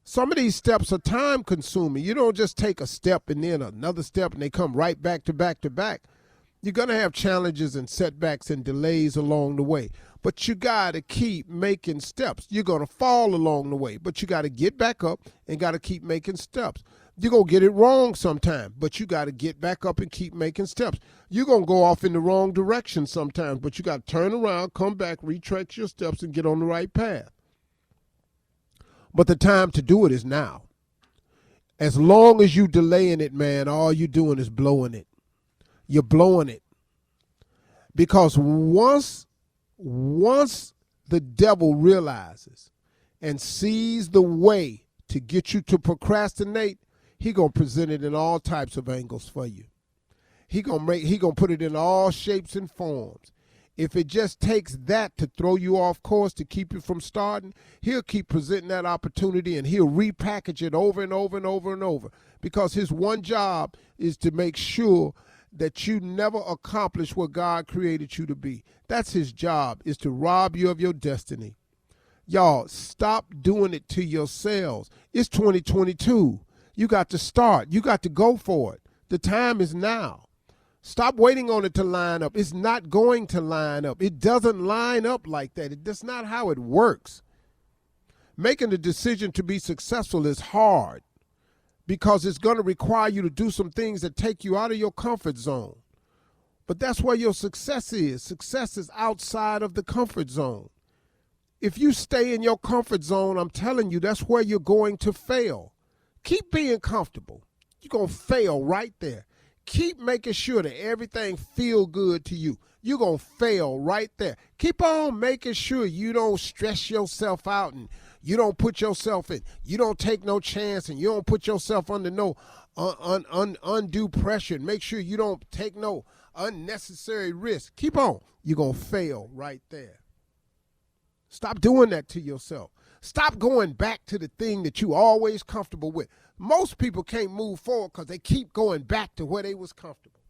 Some of these steps are time consuming. You don't just take a step and then another step and they come right back to back to back. You're going to have challenges and setbacks and delays along the way. But you got to keep making steps. You're going to fall along the way, but you got to get back up and got to keep making steps. You're going to get it wrong sometime, but you got to get back up and keep making steps. You're going to go off in the wrong direction sometimes, but you got to turn around, come back, retrace your steps, and get on the right path. But the time to do it is now. As long as you delaying it, man, all you're doing is blowing it. You're blowing it. Because once the devil realizes and sees the way to get you to procrastinate, he gonna present it in all types of angles for you. He gonna put it in all shapes and forms. If it just takes that to throw you off course to keep you from starting, he'll keep presenting that opportunity and he'll repackage it over and over and over and over. Because his one job is to make sure that you never accomplish what God created you to be. That's his job, is to rob you of your destiny. Y'all, stop doing it to yourselves. It's 2022. You got to start. You got to go for it. The time is now. Stop waiting on it to line up. It's not going to line up. It doesn't line up like that. That's not how it works. Making the decision to be successful is hard because it's going to require you to do some things that take you out of your comfort zone. But that's where your success is. Success is outside of the comfort zone. If you stay in your comfort zone, I'm telling you, that's where you're going to fail. Keep being comfortable. You're going to fail right there. Keep making sure that everything feel good to you. You're going to fail right there. Keep on making sure you don't stress yourself out and you don't put yourself in. You don't take no chance and you don't put yourself under no undue pressure. And make sure you don't take no unnecessary risk. Keep on. You're going to fail right there. Stop doing that to yourself. Stop going back to the thing that you always comfortable with. Most people can't move forward because they keep going back to where they was comfortable.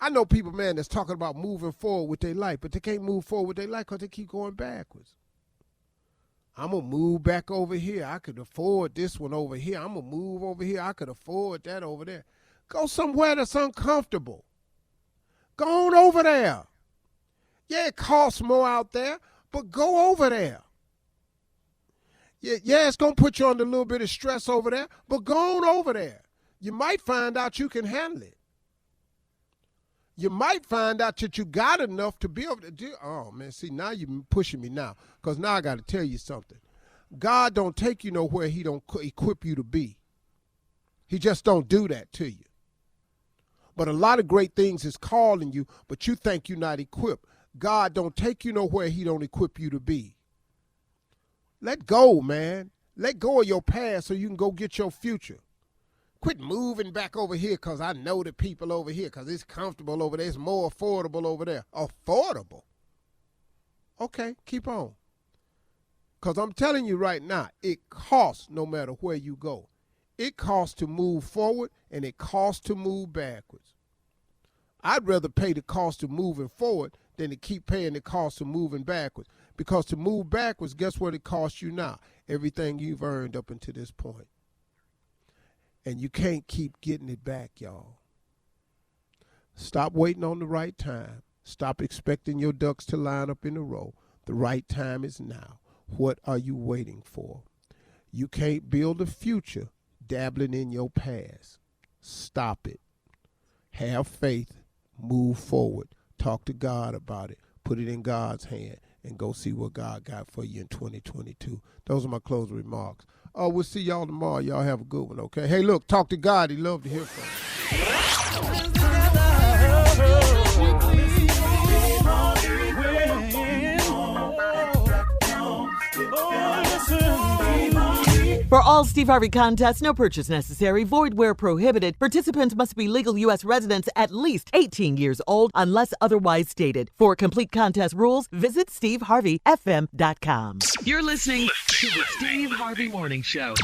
I know people, man, that's talking about moving forward with their life, but they can't move forward with their life because they keep going backwards. I'm going to move back over here. I could afford this one over here. I'm going to move over here. I could afford that over there. Go somewhere that's uncomfortable. Go on over there. Yeah, it costs more out there, but go over there. Yeah, it's going to put you under a little bit of stress over there, but go on over there. You might find out you can handle it. You might find out that you got enough to be able to do. Oh, man, see, now you're pushing me now, because now I got to tell you something. God don't take you nowhere he don't equip you to be. He just don't do that to you. But a lot of great things is calling you, but you think you're not equipped. God don't take you nowhere he don't equip you to be. Let go, man. Let go of your past so you can go get your future. Quit moving back over here because I know the people over here because it's comfortable over there. It's more affordable over there. Affordable? Okay, keep on. Because I'm telling you right now, it costs no matter where you go. It costs to move forward and it costs to move backwards. I'd rather pay the cost of moving forward than to keep paying the cost of moving backwards. Because to move backwards, guess what it costs you now? Everything you've earned up until this point. And you can't keep getting it back, y'all. Stop waiting on the right time. Stop expecting your ducks to line up in a row. The right time is now. What are you waiting for? You can't build a future dabbling in your past. Stop it. Have faith. Move forward. Talk to God about it. Put it in God's hand and go see what God got for you in 2022. Those are my closing remarks. We'll see y'all tomorrow. Y'all have a good one, okay? Hey, look, talk to God. He'd love to hear from you. For all Steve Harvey contests, no purchase necessary, void where prohibited. Participants must be legal U.S. residents at least 18 years old unless otherwise stated. For complete contest rules, visit SteveHarveyFM.com. You're listening to the Steve Harvey Morning Show.